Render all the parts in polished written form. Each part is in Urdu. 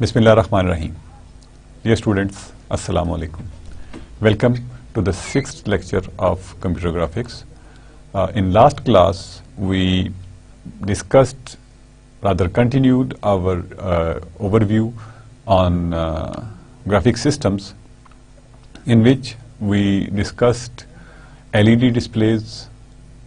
Bismillah ar-Rahman ar-Rahim. Dear students, Assalamu alaikum. Welcome to the 6th lecture of computer graphics. In last class, we discussed, rather continued our overview on graphic systems, in which we discussed LED displays.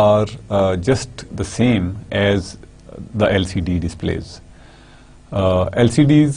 are just the same as the LCD displays. LCDs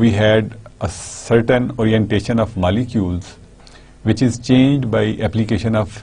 we had a certain orientation of molecules which is changed by application of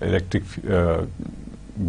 electric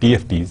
TFTs,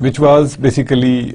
which was basically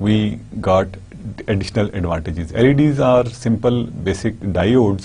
we got additional advantages. LEDs are simple basic diodes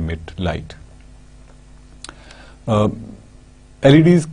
emit light. LEDs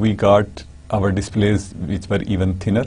we got our displays which were even thinner.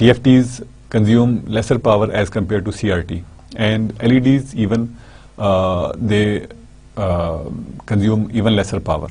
TFTs consume lesser power as compared to CRT, and LEDs even they consume even lesser power.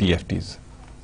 TFTs,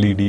LED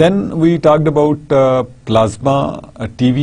Then we talked about plasma TV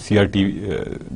CRT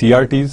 CRTs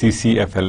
CCFL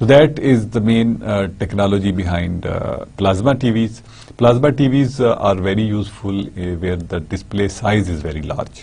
So that is the main technology behind plasma TVs. Plasma TVs are very useful where the display size is very large.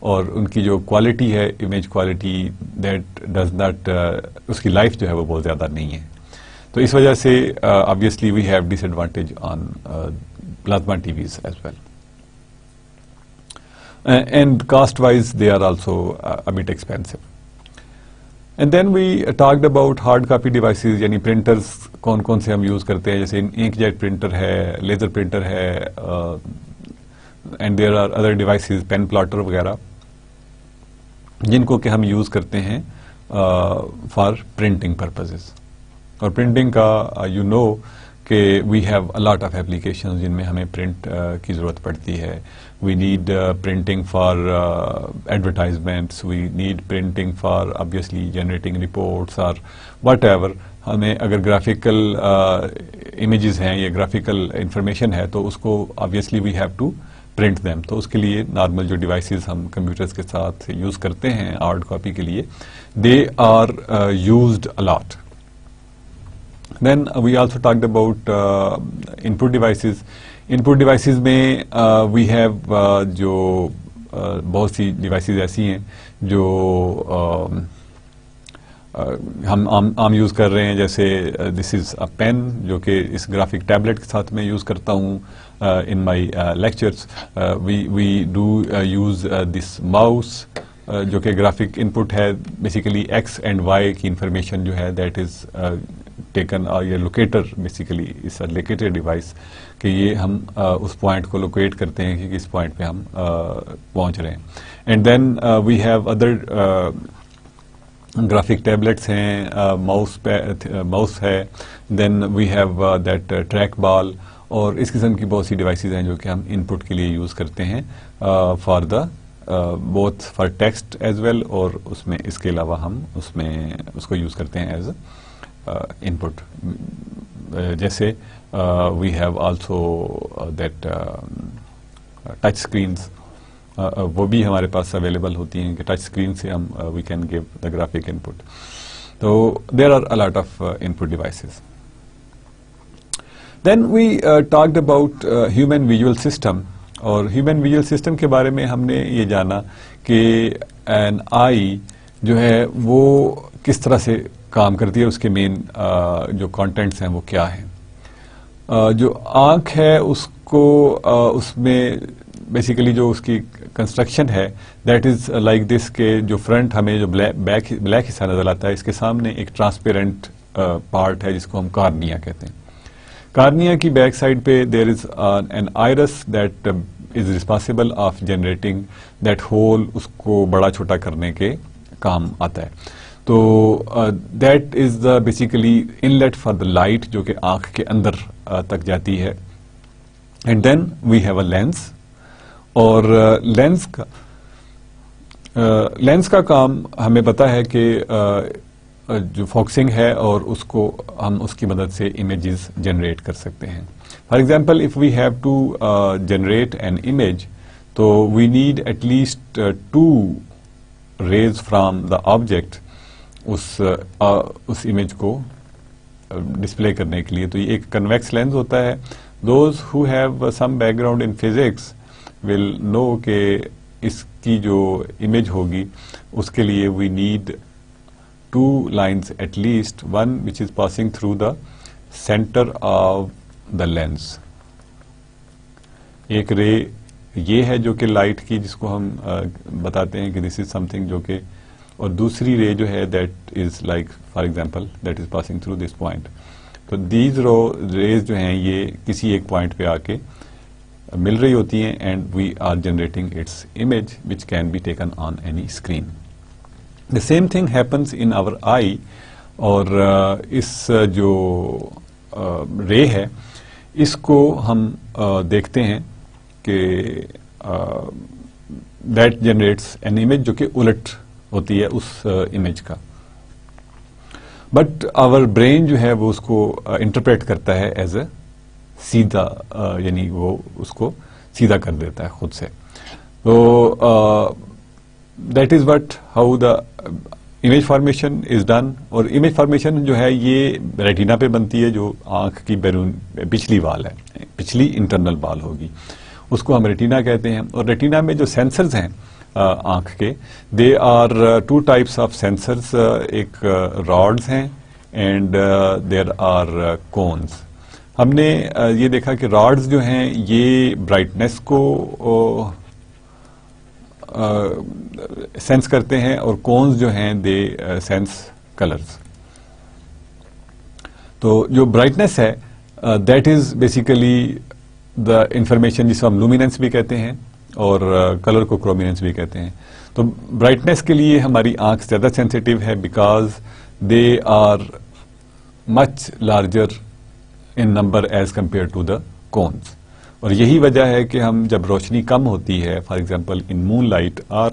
اور ان کی جو کوالٹی ہے image quality that does not اس کی لائف جو ہے وہ بہت زیادہ نہیں ہے. تو اس وجہ سے obviously we have disadvantage on plasma TVs as well. And cost wise they are also a bit expensive. And then we talked about hard copy devices, یعنی printers کون کون سے ہم یوز کرتے ہیں, جیسے انک جیٹ پرنٹر ہے, لیزر پرنٹر ہے, and there are other devices, pen plotter وغیرہ, جن کو کہ ہم یوز کرتے ہیں for printing purposes. اور پرنٹنگ کا یو نو کہ we have a lot of application جن میں ہمیں پرنٹ کی ضرورت پڑتی ہے. We need printing for advertisements, we need printing for obviously generating reports اور واٹ ایور. ہمیں اگر گرافیکل امیجز ہیں یا گرافیکل انفارمیشن ہے تو اس کو obviously we have to print them. تو اس کے لیے نارمل جو ڈیوائسز ہم کمپیوٹرز کے ساتھ یوز کرتے ہیں ہارڈ کاپی کے لیے, they are used a lot. Then we also talked about input devices. Input devices میں we have جو بہت سی devices ایسی ہیں جو ہم عام یوز کر رہے ہیں, جیسے this is a pen جو کہ اس گرافک ٹیبلٹ کے ساتھ میں یوز کرتا ہوں in my lectures. We do use this mouse جو کہ گرافک انپٹ ہے, بیسیکلی ایکس اینڈ وائی کی انفارمیشن جو ہے دیٹ از ٹیکن, یہ لوکیٹر بیسیکلی اس لوکیٹر ڈیوائس کہ یہ ہم اس پوائنٹ کو لوکیٹ کرتے ہیں کہ کس پوائنٹ پہ ہم پہنچ رہے ہیں. And then we have other graphic tablets ہیں, ماؤس ہے, then we have that track ball, اور اس قسم کی بہت سی ڈیوائسز ہیں جو کہ ہم ان پٹ کے لیے یوز کرتے ہیں for the both for text as well, اور اس میں اس کے علاوہ ہم اس کو یوز کرتے ہیں ایز input. جیسے we have also that touch screens, وہ بھی ہمارے پاس اویلیبل ہوتی ہیں کہ ٹچ اسکرین سے ہم we can give the graphic input. تو there are a lot of input devices. Then we talked about human visual system. اور ہیومن ویژول سسٹم کے بارے میں ہم نے یہ جانا کہ این آئی جو ہے وہ کس طرح سے کام کرتی ہے, اس کے مین جو کانٹینٹس ہیں وہ کیا ہیں. جو آنکھ ہے اس کو اس میں بیسیکلی جو اس کی کنسٹرکشن ہے دیٹ از لائک دس, کہ جو فرنٹ ہمیں جو بلیک حصہ نظر آتا ہے اس کے سامنے ایک ٹرانسپیرنٹ پارٹ ہے جس کو ہم کارنیا کہتے ہیں. کارنیا کی بیک سائڈ پہ there is an iris that is responsible of generating that hole, اس کو بڑا چھوٹا کرنے کے کام آتا ہے. تو that is the basically inlet for the light جو کہ آنکھ کے اندر تک جاتی ہے. And then we have a lens, اور لینس کا کام ہمیں پتا ہے کہ جو فوکسنگ ہے اور اس کو ہم اس کی مدد سے امیجز جنریٹ کر سکتے ہیں. For example if we have to generate an image تو we need at least 2 rays from the object اس امیج کو ڈسپلے کرنے کے لیے. تو یہ ایک کنویکس لینس ہوتا ہے. Those who have some background in physics will know کہ اس کی جو امیج ہوگی اس کے لیے we need 2 lines at least, one which is passing through the center of the lens. ایک رے یہ ہے جو کہ لائٹ کی جس کو ہم بتاتے ہیں کہ this is something جو کہ, اور دوسری رے جو ہے that is like for example that is passing through this point. تو these rays جو ہیں یہ کسی ایک پوائنٹ پہ آ کے مل رہی ہوتی ہیں and we are generating its image which can be taken on any screen. The same thing happens in our eye, اور اس جو رے ہے اس کو ہم دیکھتے ہیں کہ that generates an image جو کہ الٹ ہوتی ہے اس امیج کا. بٹ our brain جو ہے وہ اس کو انٹرپریٹ کرتا ہے ایز اے سیدھا, یعنی وہ اس کو سیدھا کر دیتا ہے خود سے. تو that is what how the image formation is done. اور image formation جو ہے یہ ریٹینا پہ بنتی ہے, جو آنکھ کی بیرون پچھلی وال ہے, پچھلی انٹرنل وال ہوگی, اس کو ہم ریٹینا کہتے ہیں. اور ریٹینا میں جو سینسرز ہیں آنکھ کے. They are 2 types of sensors. ایک راڈز ہیں اینڈ دیر آر کونز. ہم نے یہ دیکھا کہ راڈز جو ہیں یہ برائٹنس کو سینس کرتے ہیں اور کونز جو ہیں دے سینس کلرز. تو جو برائٹنس ہے that is basically the information جسے ہم لومیننس بھی کہتے ہیں اور کلر کو کرومیننس بھی کہتے ہیں. تو برائٹنس کے لیے ہماری آنکھ زیادہ سینسیٹیو ہے because they are much larger in number as compare to the cones. اور یہی وجہ ہے کہ ہم جب روشنی کم ہوتی ہے for example in moon light اور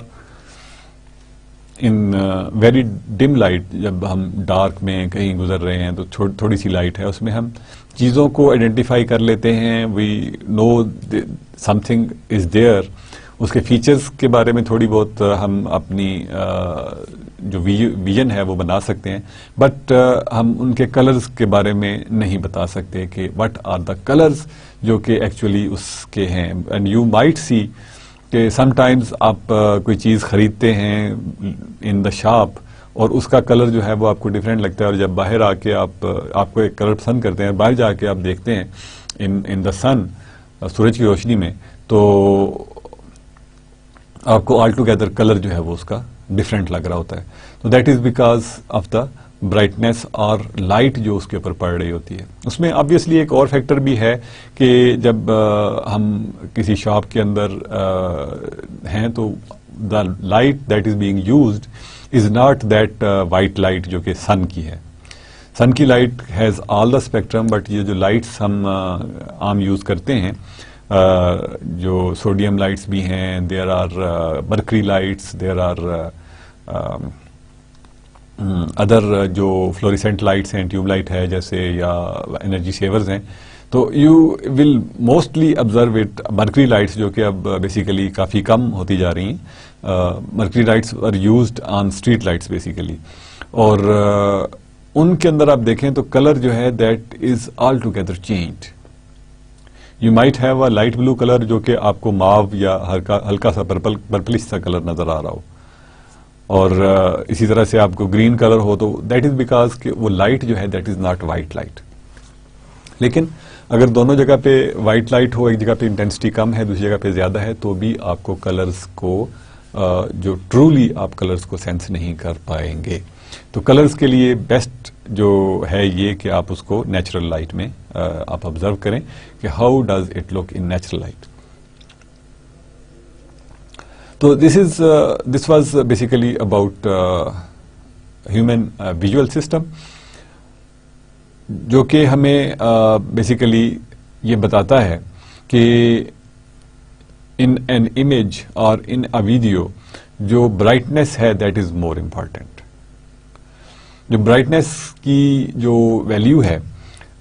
ان ویری ڈم لائٹ, جب ہم ڈارک میں کہیں گزر رہے ہیں تو تھوڑی سی لائٹ ہے اس میں ہم چیزوں کو آئیڈینٹیفائی کر لیتے ہیں. وی نو سم تھنگ از دیئر. اس کے فیچرز کے بارے میں تھوڑی بہت ہم اپنی جو ویژن ہے وہ بنا سکتے ہیں, بٹ ہم ان کے کلرز کے بارے میں نہیں بتا سکتے کہ وٹ آر دا کلرز جو کہ ایکچولی اس کے ہیں. اینڈ یو مائٹ سی کہ سم ٹائمز آپ کوئی چیز خریدتے ہیں ان دا شاپ اور اس کا کلر جو ہے وہ آپ کو ڈفرینٹ لگتا ہے, اور جب باہر آ کے آپ کو ایک کلر پسند کرتے ہیں, باہر جا کے آپ دیکھتے ہیں ان دا سن, سورج کی روشنی میں, تو آپ کو آل ٹوگیدر کلر جو ہے وہ اس کا ڈفرینٹ لگ رہا ہوتا ہے. تو that is because of the brightness اور لائٹ جو اس کے اوپر پڑ رہی ہوتی ہے. اس میں آبویسلی ایک اور فیکٹر بھی ہے کہ جب ہم کسی شاپ کے اندر ہیں تو the light that is being used is not that white light جو کہ سن کی ہے. سن کی light has all the spectrum, but یہ جو لائٹس ہم عام یوز کرتے ہیں جو سوڈیم لائٹس بھی ہیں, there are mercury lights, there are other جو فلوریسنٹ لائٹس ہیں, ٹیوب لائٹ ہے جیسے, یا انرجی سیورز ہیں, تو you will mostly observe it. Mercury lights جو کہ اب بیسیکلی کافی کم ہوتی جا رہی ہیں, mercury lights are used on street lights basically, اور ان کے اندر آپ دیکھیں تو کلر جو ہے that is altogether changed. You might have a light blue colour جو کہ آپ کو ماو یا ہلکا سا پرپلش سا کلر نظر آ رہا ہو, اور اسی طرح سے آپ کو گرین کلر ہو, تو دیٹ از بیکاز کہ وہ لائٹ جو ہے that is not white light. لیکن اگر دونوں جگہ پہ وائٹ لائٹ ہو, ایک جگہ پہ انٹینسٹی کم ہے, دوسری جگہ پہ زیادہ ہے, تو بھی آپ کو کلرز کو جو ٹرولی آپ کلرز کو سینس نہیں کر پائیں گے. تو کلرز کے لیے بیسٹ جو ہے یہ کہ آپ اس کو نیچرل لائٹ میں آپ آبزرو کریں کہ how does it look in natural light. تو this was basically about human visual system, جو کہ ہمیں بیسیکلی یہ بتاتا ہے کہ ان این امیج اور ان اے ویڈیو جو برائٹنس ہے دیٹ از مور امپارٹینٹ. جو برائٹنس کی جو ویلیو ہے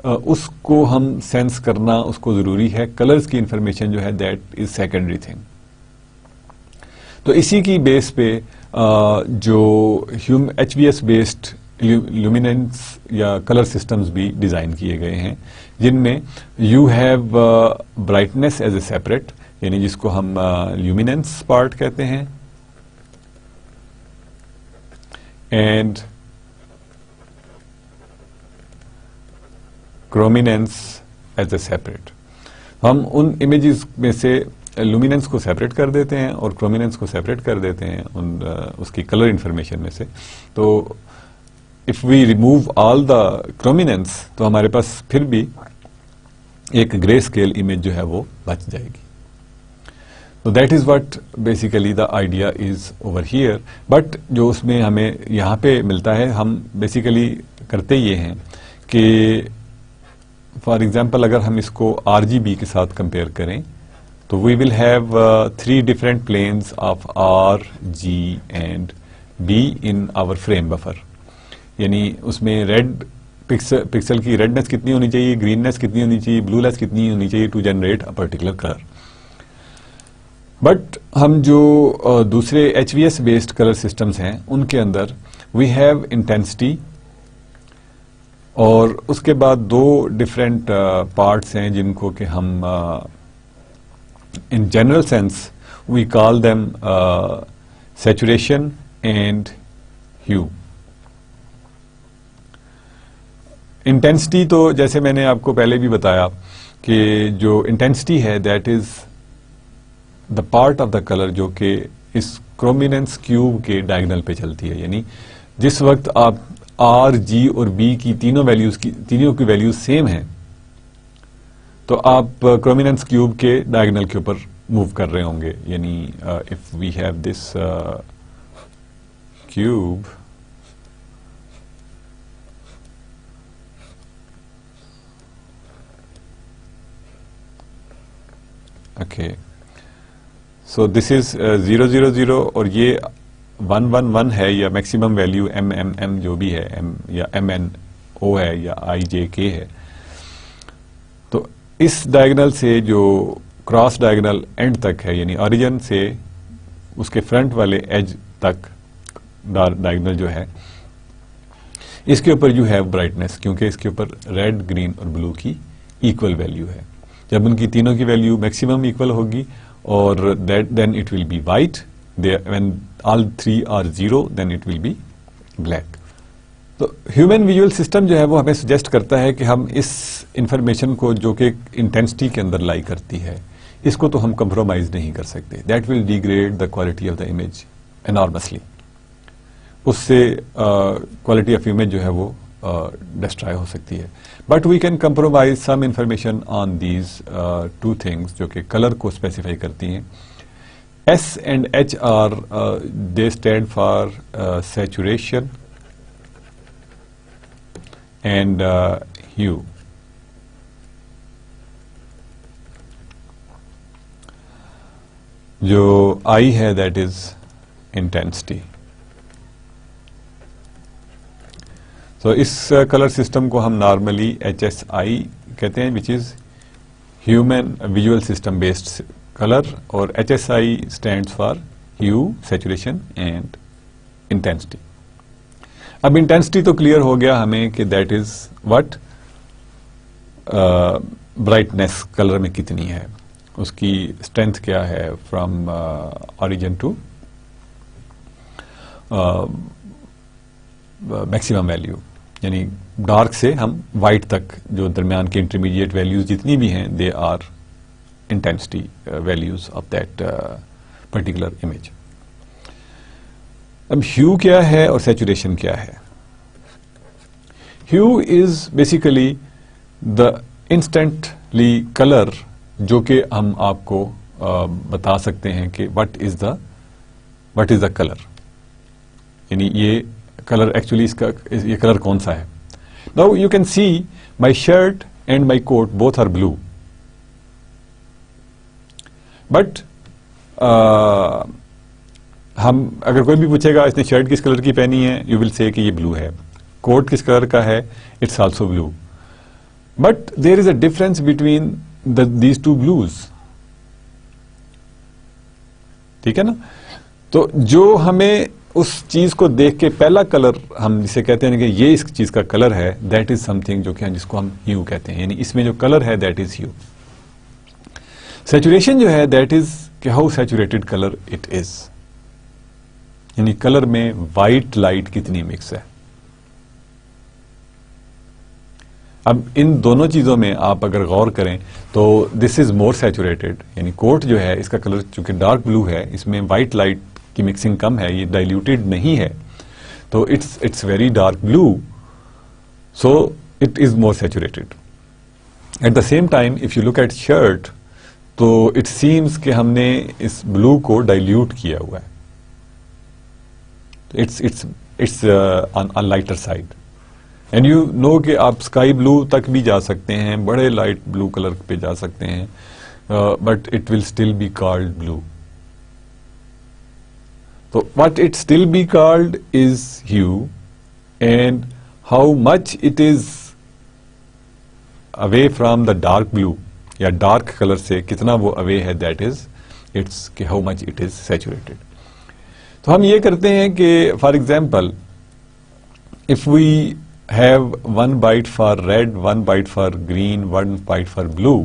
اس کو ہم سینس کرنا اس کو ضروری ہے. کلرز کی انفارمیشن جو ہے دیٹ از سیکنڈری تھنگ. تو اسی کی بیس پہ جو H V S based luminance یا کلر سسٹمز بھی ڈیزائن کیے گئے ہیں, جن میں you have brightness as a separate, یعنی جس کو ہم لومیننس پارٹ کہتے ہیں, اینڈ کرومیننس ایز اے سیپریٹ. ہم ان امیجز میں سے لومیننس کو سیپریٹ کر دیتے ہیں اور کرومیننس کو سیپریٹ کر دیتے ہیں اس کی کلر انفارمیشن میں سے. تو اف وی ریموو آل دا کرومیننس تو ہمارے پاس پھر بھی ایک گرے اسکیل امیج جو ہے وہ بچ جائے گی. تو that is what basically the idea is over here. But جو اس میں ہمیں یہاں پہ ملتا ہے, ہم بیسیکلی کرتے یہ ہیں کہ فار ایگزامپل اگر ہم اس کو آر جی بی کے ساتھ کمپیئر کریں تو we will have 3 different planes of R G and B in our frame buffer. یعنی اس میں ریڈ پکسل کی ریڈنس کتنی ہونی چاہیے, گریننس کتنی ہونی چاہیے, بلو لیس کتنی ہونی چاہیے to generate a particular colour. But ہم جو دوسرے H V S based colour systems ہیں ان کے اندر وی ہیو انٹینسٹی, اور اس کے بعد 2 ڈفرینٹ پارٹس ہیں جن کو کہ ہم in general sense we call them saturation and hue. Intensity تو جیسے میں نے آپ کو پہلے بھی بتایا کہ جو انٹینسٹی ہے that is the part of the colour جو کہ اس کرومیننس کیوب کے ڈائگنل پہ چلتی ہے. یعنی جس وقت آپ آر جی اور بی کی تینوں کی ویلیوز سیم ہیں تو آپ کرومیننس کیوب کے ڈائگنل کے اوپر موو کر رہے ہوں گے. یعنی if we have this cube okay, so this is 0 0 0 اور یہ 1 1 1 ہے یا maximum value M M M جو بھی ہے ایم یا ایم این او ہے یا آئی جے کے ہے. تو اس ڈائگنل سے جو کراس ڈائگنل اینڈ تک ہے یعنی اوریجن سے اس کے فرنٹ والے ایج تک ڈائگنل جو ہے اس کے اوپر یو ہیو برائٹنس کیونکہ اس کے اوپر ریڈ گرین اور بلو کی ایکول ویلیو ہے. جب ان کی تینوں کی ویلیو میکسیمم ایکول ہوگی اور then it will be white, when all 3 are 0 then it will be black. تو ہیومن ویژول سسٹم جو ہے وہ ہمیں سجیسٹ کرتا ہے کہ ہم اس انفارمیشن کو جو کہ انٹینسٹی کے اندر لائی کرتی ہے اس کو تو ہم کمپرومائز نہیں کر سکتے. That will degrade the quality of the image enormously. اس سے کوالٹی آف امیج جو ہے وہ ڈسٹرائے ہو سکتی ہے. But we can compromise some information on these two things جو کہ کلر کو اسپیسیفائی کرتی ہیں. S and H are they stand for saturation and hue. جو آئی ہے دیٹ از انٹینسٹی. تو اس کلر سسٹم کو ہم نارملی ایچ ایس آئی کہتے ہیں which is human visual system based colour, اور H S I stands for hue, saturation and intensity. اب انٹینسٹی تو کلیئر ہو گیا ہمیں کہ that is what brightness colour میں کتنی ہے, اس کی اسٹرینتھ کیا ہے from origin to maximum value. یعنی ڈارک سے ہم وائٹ تک جو درمیان کے انٹرمیڈیٹ ویلیوز جتنی بھی ہیں they are intensity values of that particular image. اب ہیو کیا ہے اور سیچوریشن کیا ہے؟ Hue is basically the instantly colour جو کہ ہم آپ کو بتا سکتے ہیں کہ وٹ از دا کلر. یعنی یہ کلر ایکچولی اس کا یہ کلر کون سا ہے. Now you can see my shirt and my coat both are blue, but ہم اگر کوئی بھی پوچھے گا اس نے شرٹ کس کلر کی پہنی ہے یو ول سے کہ یہ بلو ہے, کوٹ کس کلر کا ہے it's also blue, but there is a difference between these two blues. ٹھیک ہے نا. تو جو ہمیں اس چیز کو دیکھ کے پہلا کلر ہم جسے کہتے ہیں کہ یہ اس چیز کا کلر ہے دیٹ از سم تھنگ جو کہ جس کو ہم ہیو کہتے ہیں. یعنی اس میں جو کلر ہے دیٹ از ہیو. سیچوریشن جو ہے دیٹ از کہ how saturated colour it is. یعنی کلر میں وائٹ لائٹ کتنی مکس ہے. اب ان دونوں چیزوں میں آپ اگر غور کریں تو دس از مور سیچوریٹڈ. یعنی کوٹ جو ہے اس کا کلر چونکہ ڈارک بلو ہے اس میں وائٹ لائٹ کی مکسنگ کم ہے, یہ ڈائلیوٹیڈ نہیں ہے تو it's very dark blue, so it is more saturated. At the same time if you look at shirt تو اٹ سیمس کہ ہم نے اس بلو کو ڈائلیوٹ کیا ہوا ہے. It's on lighter side. And you know کہ آپ اسکائی بلو تک بھی جا سکتے ہیں, بڑے لائٹ بلو کلر پہ جا سکتے ہیں, but it will still be called blue. So what it still be called is hue, and how much it is away from the dark blue یا dark color سے کتنا وہ away ہے that is it's کہ how much it is saturated. تو ہم یہ کرتے ہیں کہ for example if we have one byte for red, one byte for green, one byte for blue,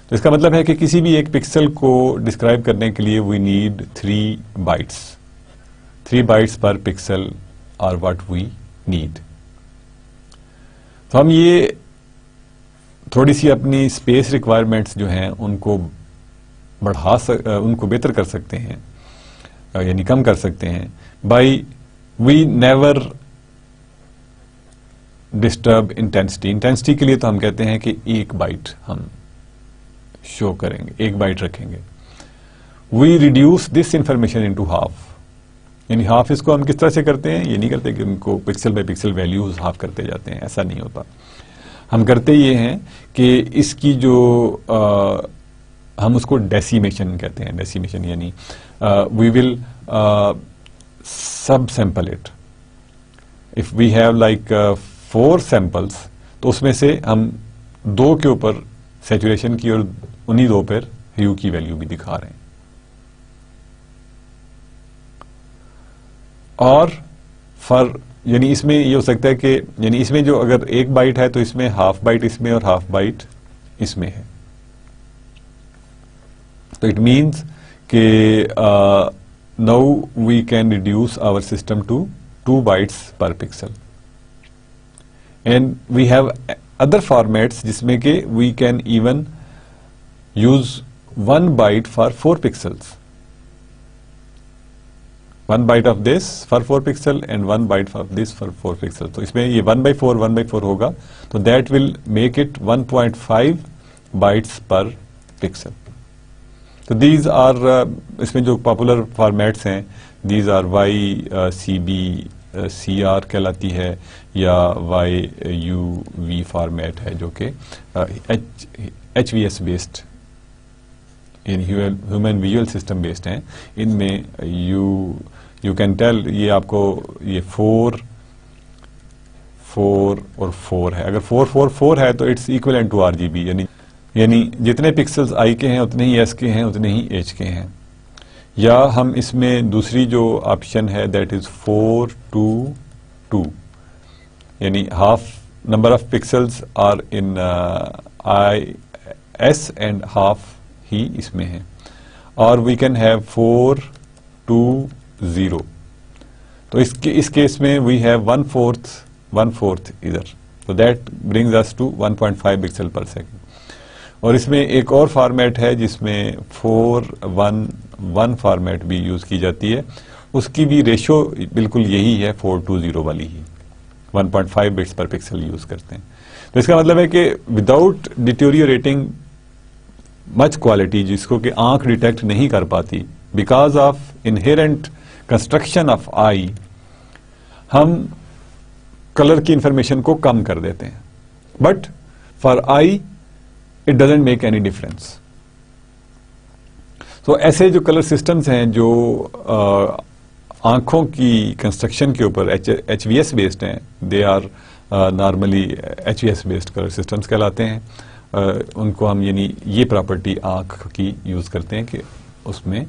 تو اس کا مطلب ہے کہ کسی بھی ایک پکسل کو ڈسکرائب کرنے کے لیے we need 3 bytes. 3 bytes per pixel are what we need. تو ہم یہ تھوڑی سی اپنی اسپیس ریکوائرمنٹس جو ہیں ان کو ان کو بہتر کر سکتے ہیں, یعنی کم کر سکتے ہیں by we never disturb intensity. Intensity کے لیے تو ہم کہتے ہیں کہ 1 byte ہم شو کریں گے, 1 byte رکھیں گے. We reduce this information into half, یعنی ہاف اس کو ہم کس طرح سے کرتے ہیں, یہ نہیں کرتے کہ ان کو pixel by pixel values half کرتے جاتے ہیں, ایسا نہیں ہوتا. ہم کرتے یہ ہیں کہ اس کی جو ہم اس کو ڈیسیمیشن کہتے ہیں. ڈیسیمیشن یعنی we will sub sample it. If we have like 4 samples تو اس میں سے ہم 2 کے اوپر سیچوریشن کی اور انہی 2 پر ہیو کی ویلیو بھی دکھا رہے ہیں. اور یعنی اس میں یہ ہو سکتا ہے کہ یعنی اس میں جو اگر 1 byte ہے تو اس میں ½ byte اس میں اور ½ byte اس میں ہے. تو اٹ مینس کہ now we can reduce our system to 2 bytes per pixel. And we have other formats جس میں کہ we can even use 1 byte for 4 pixels. 1 byte of this for 4 pixel and 1 byte of this for 4 pixel. تو اس میں یہ 1/4 ہوگا تو that will make it 1.5 bytes per pixel. تو these are اس میں جو پاپولر فارمیٹس ہیں these are YCB CR کہلاتی ہے یا YUV فارمیٹ ہے جو کہ HVS بیسڈ یعنی ہیومن ویژول سسٹم بیسڈ ہیں. ان میں یو کین ٹیل یہ آپ کو یہ 4 اور 4 ہے. اگر 4 ہے تو اٹس ایکویلنٹ ٹو RGB یعنی جتنے پکسلز I کے ہیں اتنے ہی S کے ہیں اتنے ہی H کے ہیں. یا ہم اس میں دوسری جو آپشن ہے دیٹ از 4 to 2 یعنی half number of pixels are in S and half ہی اس میں ہے. اور وی کین ہیو 4 to 0 تو اس کیس میں وی ہیو 1/4 ادھر تو that brings us to 1.5 pixel per second. اور اس میں ایک اور فارمیٹ ہے جس میں 4:1 فارمیٹ بھی یوز کی جاتی ہے. اس کی بھی ریشو بالکل یہی ہے 4 to 0 والی ہی 1.5 bits per pixel یوز کرتے ہیں. تو اس کا مطلب ہے کہ وداؤٹ ڈیٹیریوریٹنگ مچ کوالٹی جس کو کہ آنکھ ڈیٹیکٹ نہیں کر پاتی because of inherent construction of eye ہم کلر کی انفارمیشن کو کم کر دیتے ہیں. But for eye it doesn't make any difference. تو ایسے جو کلر سسٹمز ہیں جو آنکھوں کی کنسٹرکشن کے اوپر HVS بیسڈ ہیں they are normally HVS based colour systems کہلاتے ہیں. ان کو ہم یعنی یہ پراپرٹی آنکھ کی یوز کرتے ہیں کہ اس میں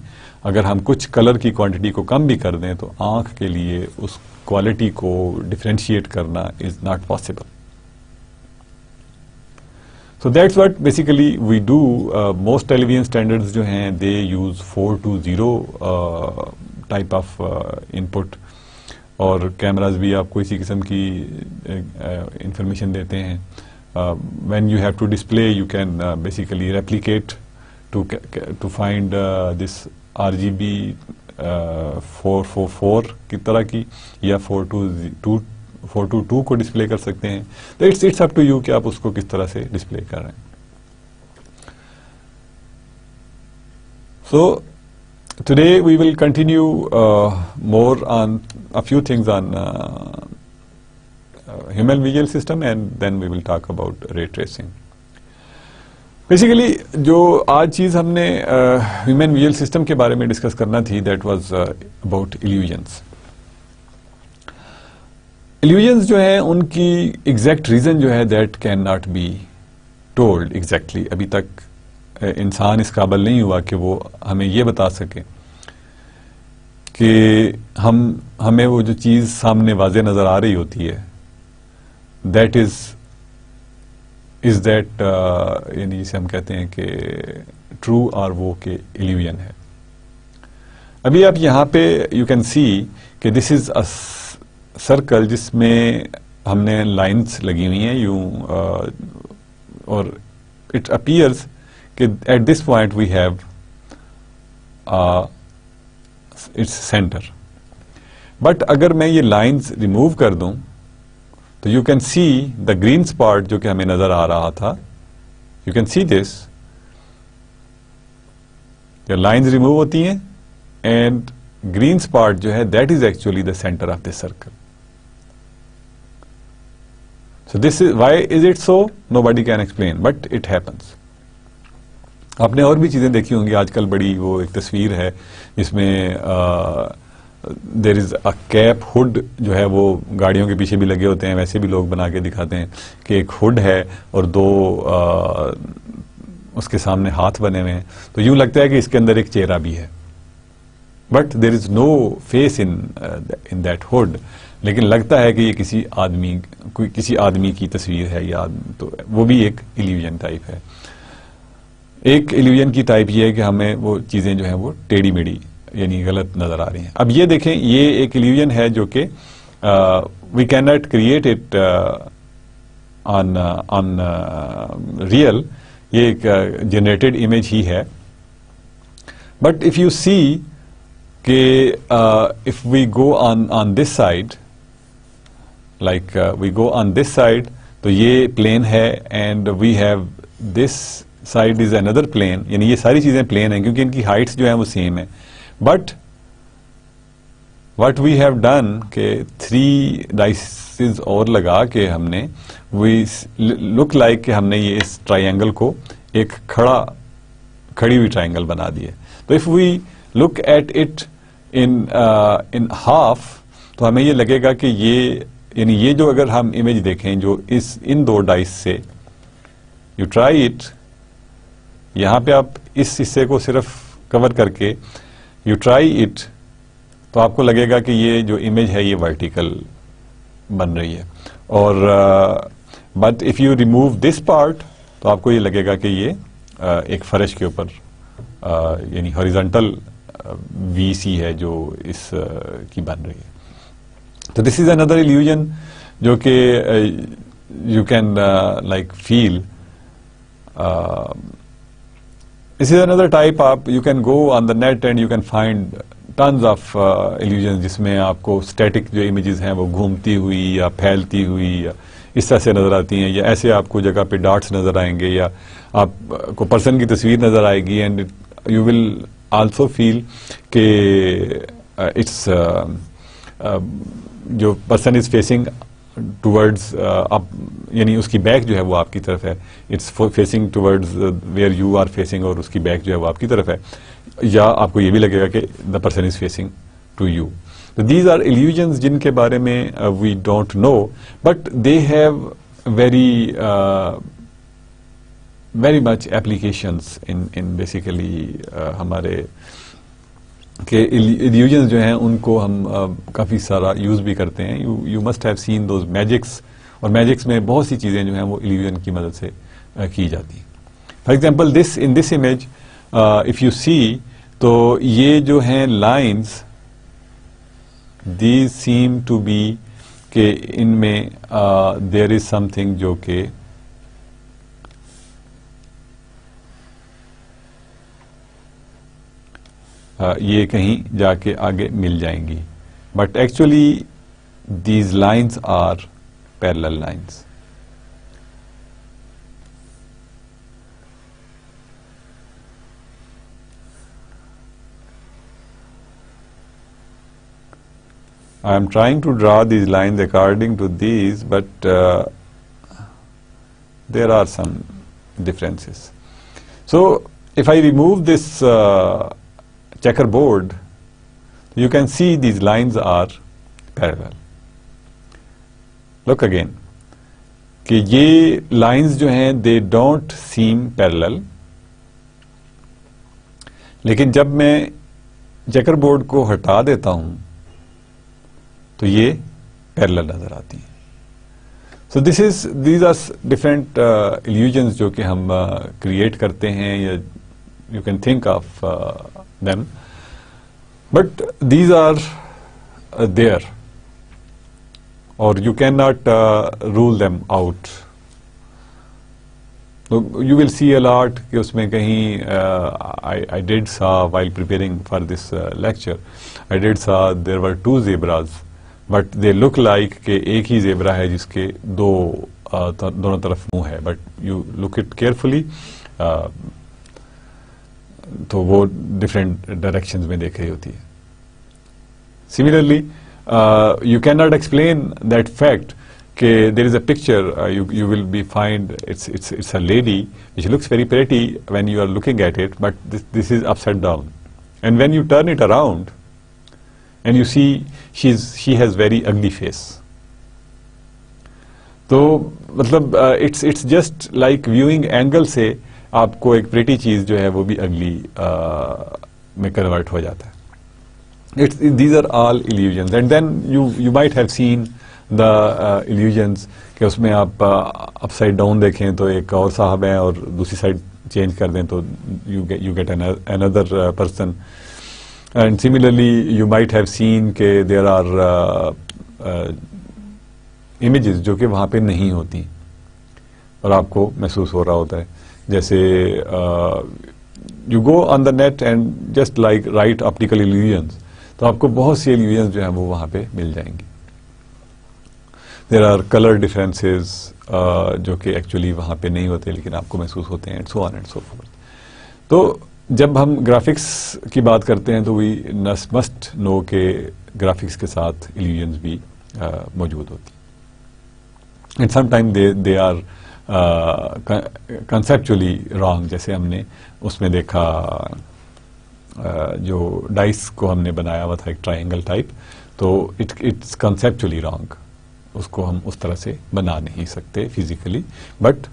اگر ہم کچھ کلر کی کوانٹٹی کو کم بھی کر دیں تو آنکھ کے لیے اس کوالٹی کو ڈفرینشیٹ کرنا is not possible. So that's what basically we do. Most television standards جو ہیں they use 4 to 0 type of input اور کیمراز بھی آپ کو اسی قسم کی انفارمیشن دیتے ہیں. When you have to display you can basically replicate to find this RGB 444 کی طرح کی یا 4 to 2 کو ڈسپلے کر سکتے ہیں. تو it's up to you کہ آپ اس کو کس طرح سے ڈسپلے کر رہے ہیں. So today we will continue more on a few things on human visual system and then we will talk about ray tracing. Basically جو آج چیز ہم نے ہیومن ویژول سسٹم کے بارے میں ڈسکس کرنا تھی that was about illusions. illusions جو ہیں ان کی ایگزیکٹ ریزن جو ہے that can not be told exactly. ابھی تک انسان اس قابل نہیں ہوا کہ وہ ہمیں یہ بتا سکے کہ ہمیں وہ جو چیز سامنے واضح نظر آ رہی ہوتی ہے that is از دیٹ یعنی جسے ہم کہتے ہیں کہ ٹرو اور وہ کہ ایلیوژن ہے. ابھی آپ یہاں پہ یو کین سی کہ دس از اے سرکل جس میں ہم نے لائنس لگی ہوئی ہیں یوں اور اٹ اپیئرز کہ at this point we have its centre. But اگر میں یہ لائنس ریموو کر دوں تو you can see the green spot جو کہ ہمیں نظر آ رہا تھا, you can see this, lines remove ہوتی ہیں اینڈ گرین اسپاٹ جو ہے that is actually the centre of this circle. So this is why is it so? Nobody can explain, but it happens. آپ نے اور بھی چیزیں دیکھی ہوں گی آج کل, بڑی وہ ایک تصویر ہے جس میں دیر از اے کیپ ہوڈ جو ہے وہ گاڑیوں کے پیچھے بھی لگے ہوتے ہیں, ویسے بھی لوگ بنا کے دکھاتے ہیں کہ ایک ہوڈ ہے اور دو اس کے سامنے ہاتھ بنے ہوئے ہیں, تو یوں لگتا ہے کہ اس کے اندر ایک چہرہ بھی ہے, but there is no face in that hood, لیکن لگتا ہے کہ یہ کسی آدمی کی تصویر ہے یا تو وہ بھی ایک ایلیوژن ٹائپ ہے. ایک ایلیوژن کی ٹائپ یہ ہے کہ ہمیں وہ چیزیں جو ہیں وہ ٹیڑھی میڑھی یعنی غلط نظر آ رہی ہیں. اب یہ دیکھیں, یہ ایک ایلیوژن ہے جو کہ we can not create it on real, یہ ایک جنریٹڈ امیج ہی ہے. بٹ اف یو سی کہ if we go on this side, like we go on this side, تو یہ پلین ہے and we have this side is اندر پلین, یعنی یہ ساری چیزیں پلین ہیں کیونکہ ان کی ہائٹس جو ہیں وہ سیم ہیں. But what we have done کہ 3 ڈائسز اور لگا کے ہم نے وی لک لائک کہ ہم نے یہ اس ٹرائنگل کو ایک کھڑی ہوئی ٹرائنگل بنا دی ہے. تو if we look at it in half, تو ہمیں یہ لگے گا کہ یعنی یہ جو اگر ہم امیج دیکھیں جو ان 2 ڈائس سے, یو ٹرائی اٹ, یہاں پہ آپ اس حصے کو صرف کور کر کے یو ٹرائی اٹ, تو آپ کو لگے گا کہ یہ جو امیج ہے یہ ورٹیکل بن رہی ہے. اور but if you remove this part, تو آپ کو یہ لگے گا کہ یہ ایک فرش کے اوپر یعنی ہاریزونٹل وی سی ہے جو اس کی بن رہی ہے. تو دس از اندر ایلیوژن جو کہ you can like feel. This is another type. You can go on the net and you can find tons of illusions جس میں آپ کو static جو images ہیں وہ گھومتی ہوئی یا پھیلتی ہوئی یا اس طرح سے نظر آتی ہیں, یا ایسے آپ کو جگہ پہ ڈاٹس نظر آئیں گے, یا آپ کو پرسن کی تصویر نظر آئے گی, and you will also feel کہ اٹس جو پرسن از فیسنگ ٹورڈز یعنی اس کی بیک جو ہے وہ آپ کی طرف ہے, it's facing towards where you are facing, اور اس کی بیک جو ہے وہ آپ کی طرف ہے, یا آپ کو یہ بھی لگے گا کہ the person is facing to you. These are illusions جن کے بارے میں we don't know, but they have very much applications in basically ہمارے کہ ایلیوژنز جو ہیں ان کو ہم کافی سارا یوز بھی کرتے ہیں. You must have seen those magics, اور میجکس میں بہت سی چیزیں جو ہیں وہ ایلیوژن کی مدد سے کی جاتی ہیں. For example in this image if you see, تو یہ جو ہیں lines, these seem to be کہ ان میں دیر از سم تھنگ جو کہ یہ کہیں جا کے آگے مل جائیں گی, but actually these lines are parallel lines. I am trying to draw these lines according to these, but there are some differences. So if I remove this checkerboard, you can see these lines are parallel. Look again کہ یہ lines جو ہیں they don't seem parallel, لیکن جب میں چیکر بورڈ کو ہٹا دیتا ہوں تو یہ پیرلل نظر آتی ہیں. So these are different illusions جو کہ ہم create کرتے ہیں یا you can think of them, but these are there or you cannot rule them out. So you will see a lot کہ اس میں کہیں I did saw while preparing for this lecture, I did saw there were 2 zebras but they look like کہ ایک ہی زیبرا ہے جس کے دونوں طرف منہ ہے, but you look it carefully تو وہ different directions میں دیکھ رہی ہوتی ہے. Similarly, you cannot explain that fact کہ there is a picture you will be find it's a lady which looks very pretty when you are looking at it, but this is upside down, and when you turn it around and you see she has very ugly face. تو مطلب it's just like viewing angle سے آپ کو ایک پریٹی چیز جو ہے وہ بھی اگلی میں کنورٹ ہو جاتا ہے. These are all illusions, and then you might have seen the illusions کہ اس میں آپ اپ سائڈ ڈاؤن دیکھیں تو ایک اور صاحب ہیں اور دوسری سائڈ چینج کر دیں تو you get another person. And similarly you might have seen کہ there are images جو کہ وہاں پہ نہیں ہوتی اور آپ کو محسوس ہو رہا ہوتا ہے. جیسے you go on the net and just like write optical illusions, تو آپ کو بہت سی illusions جو ہیں وہ وہاں پہ مل جائیں گی. There are color differences جو کہ ایکچولی وہاں پہ نہیں ہوتے لیکن آپ کو محسوس ہوتے ہیں, and so on and so forth. تو جب ہم گرافکس کی بات کرتے ہیں تو وی مسٹ نو کہ گرافکس کے ساتھ illusions بھی موجود ہوتی ہیں. And some time they are conceptually wrong. جیسے ہم نے اس میں دیکھا جو ڈائس کو ہم نے بنایا ہوا تھا ایک ٹرائنگل ٹائپ, تو اٹس کنسیپچولی رانگ. اس کو ہم اس طرح سے بنا نہیں سکتے physically, but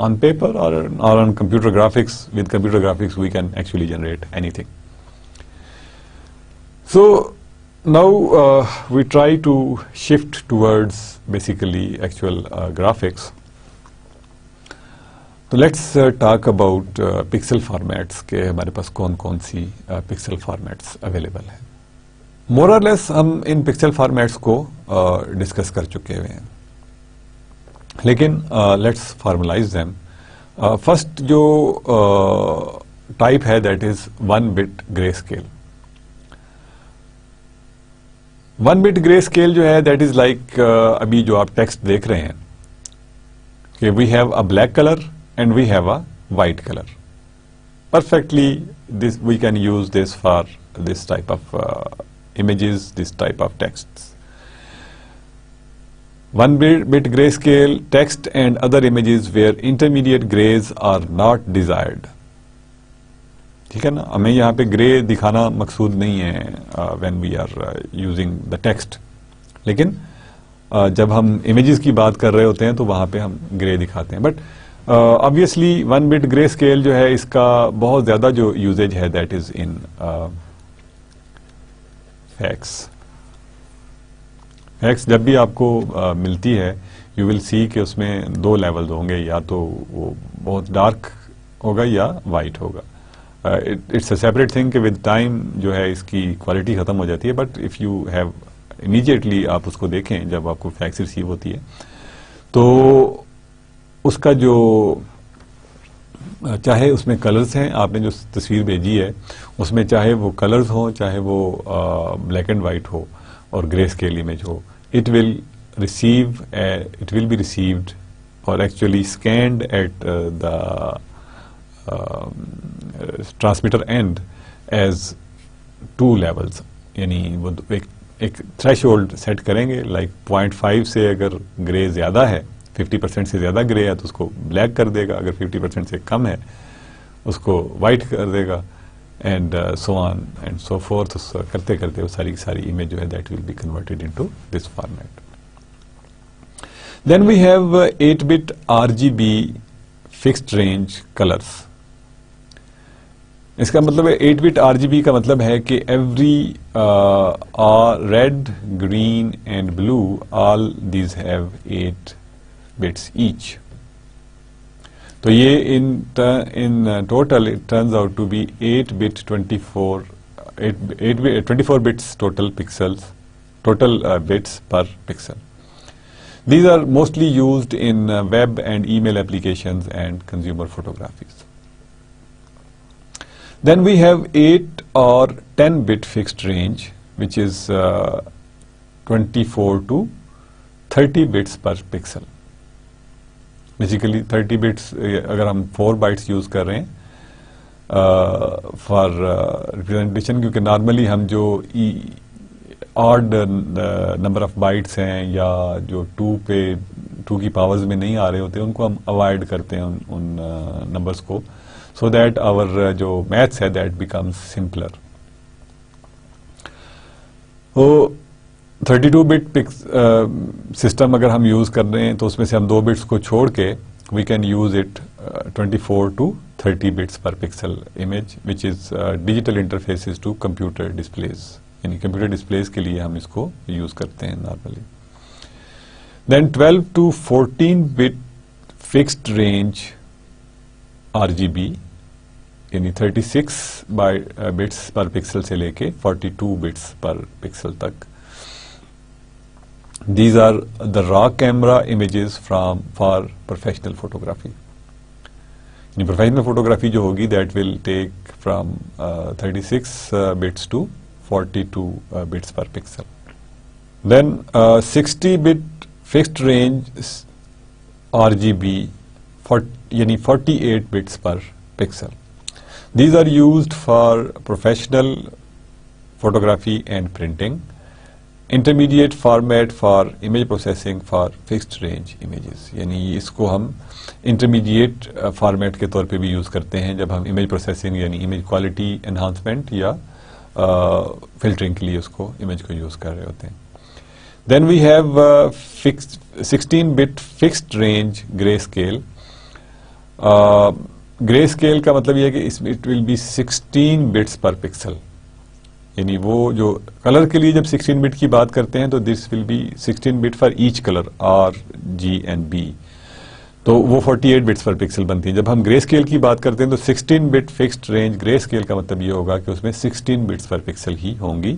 on paper or on computer graphics, with computer graphics we can actually generate anything. So now we try to shift towards basically actual graphics. So let's talk about pixel formats کہ ہمارے پاس کون کون سی pixel formats available ہیں. More or less ہم ان pixel formats کو ڈسکس کر چکے ہوئے ہیں, لیکن لیٹس فارملائز دیم. فرسٹ جو ٹائپ ہے that is 1 bit grey scale. 1 bit grey scale جو ہے دیٹ از لائک ابھی جو آپ ٹیکسٹ دیکھ رہے ہیں کہ we have a black colour and we have a white colour. Perfectly this we can use this for this type of images, this type of text. 1 bit grayscale text and other images where intermediate grays are not desired. ٹھیک ہے نا, ہمیں یہاں پہ گرے دکھانا مقصود نہیں ہے when we are using the text, لیکن جب ہم امیجز کی بات کر رہے ہوتے ہیں تو وہاں پہ ہم گرے دکھاتے ہیں. بٹ obviously 1 bit grayscale جو ہے اس کا بہت زیادہ جو یوزیج ہے that is in fax. Fax جب بھی آپ کو ملتی ہے یو ول سی کہ اس میں 2 لیولز ہوں گے, یا تو وہ بہت ڈارک ہوگا یا وائٹ ہوگا. اٹس اے سیپریٹ تھنگ کہ ود ٹائم جو ہے اس کی کوالٹی ختم ہو جاتی ہے, but if you have immediately آپ اس کو دیکھیں جب آپ کو فیکس ریسیو ہوتی ہے تو اس کا جو چاہے اس میں کلرز ہیں, آپ نے جو تصویر بھیجی ہے اس میں چاہے وہ کلرز ہوں چاہے وہ بلیک اینڈ وائٹ ہو اور گرے اسکیل امیج ہو, it will be received or actually scanned at the transmitter end as 2 levels. یعنی وہ ایک threshold سیٹ کریں گے لائک 0.5 سے اگر گرے زیادہ ہے, 50% سے زیادہ گرے ہے تو اس کو بلیک کر دے گا, اگر 50% سے کم ہے اس کو وائٹ کر دے گا, and so on and so forth. کرتے کرتے وہ ساری image جو ہے that will be converted into this format. Then we have 8 bit RGB fixed range colors. اس کا مطلب ہے 8 bit RGB کا مطلب ہے کہ every red green and blue all these have 8 bits each. تو یہ in total it turns out to be 8 bit 24 bits total pixels, total bits per pixel. These are mostly used in web and email applications and consumer photographies. Then we have 8 or 10 bit fixed range, which is 24 to 30 bits per pixel. Basically 30 bits اگر ہم 4 bytes use کر رہے ہیں for representation, کیونکہ نارملی ہم جو آڈ نمبر آف بائٹس ہیں یا جو 2 کی پاورز میں نہیں آ رہے ہوتے ان کو ہم اوائڈ کرتے ہیں ان نمبرز کو, سو دیٹ آور جو میتھس ہے دیٹ بیکمز سمپلر. تو 32 بٹ سسٹم اگر ہم یوز کر رہے ہیں تو اس میں سے ہم 2 بٹس کو چھوڑ کے we can use it 24 to 30 bits per pixel image, which is digital interfaces to computer displays. یعنی کمپیوٹر ڈسپلیز کے لیے ہم اس کو یوز کرتے ہیں normally. Then 12 to 14 bit fixed range RGB, یعنی 36 bits پر پکسل سے لے کے 42 bits پر پکسل تک. These are the raw camera images for professional photography. یعنی پروفیشنل فوٹوگرافی جو ہوگی that will take from 36 bits to 42 bits per pixel. Then 60 bit fixed range RGB, یعنی 48 bits per pixel. These are used for professional photography and printing. Intermediate format for image processing for fixed range images. یعنی اس کو ہم انٹرمیڈیٹ فارمیٹ کے طور پہ بھی یوز کرتے ہیں جب ہم امیج پروسیسنگ یعنی امیج کوالٹی انہانسمنٹ یا فلٹرنگ کے لیے اس کو امیج کو یوز کر رہے ہوتے ہیں. Then we have 16 bit fixed range grey scale. Grey scale کا مطلب یہ ہے کہ it will be 16 bits per pixel. یعنی وہ جو کلر کے لیے جب 16 bit کی بات کرتے ہیں تو this will be 16 bit for each colour R, G and B. تو وہ 48 bits پر پکسل بنتی ہیں. جب ہم گرے اسکیل کی بات کرتے ہیں تو 16 bit fixed range grey scale کا مطلب یہ ہوگا کہ اس میں 16 bits پر پکسل ہی ہوں گی.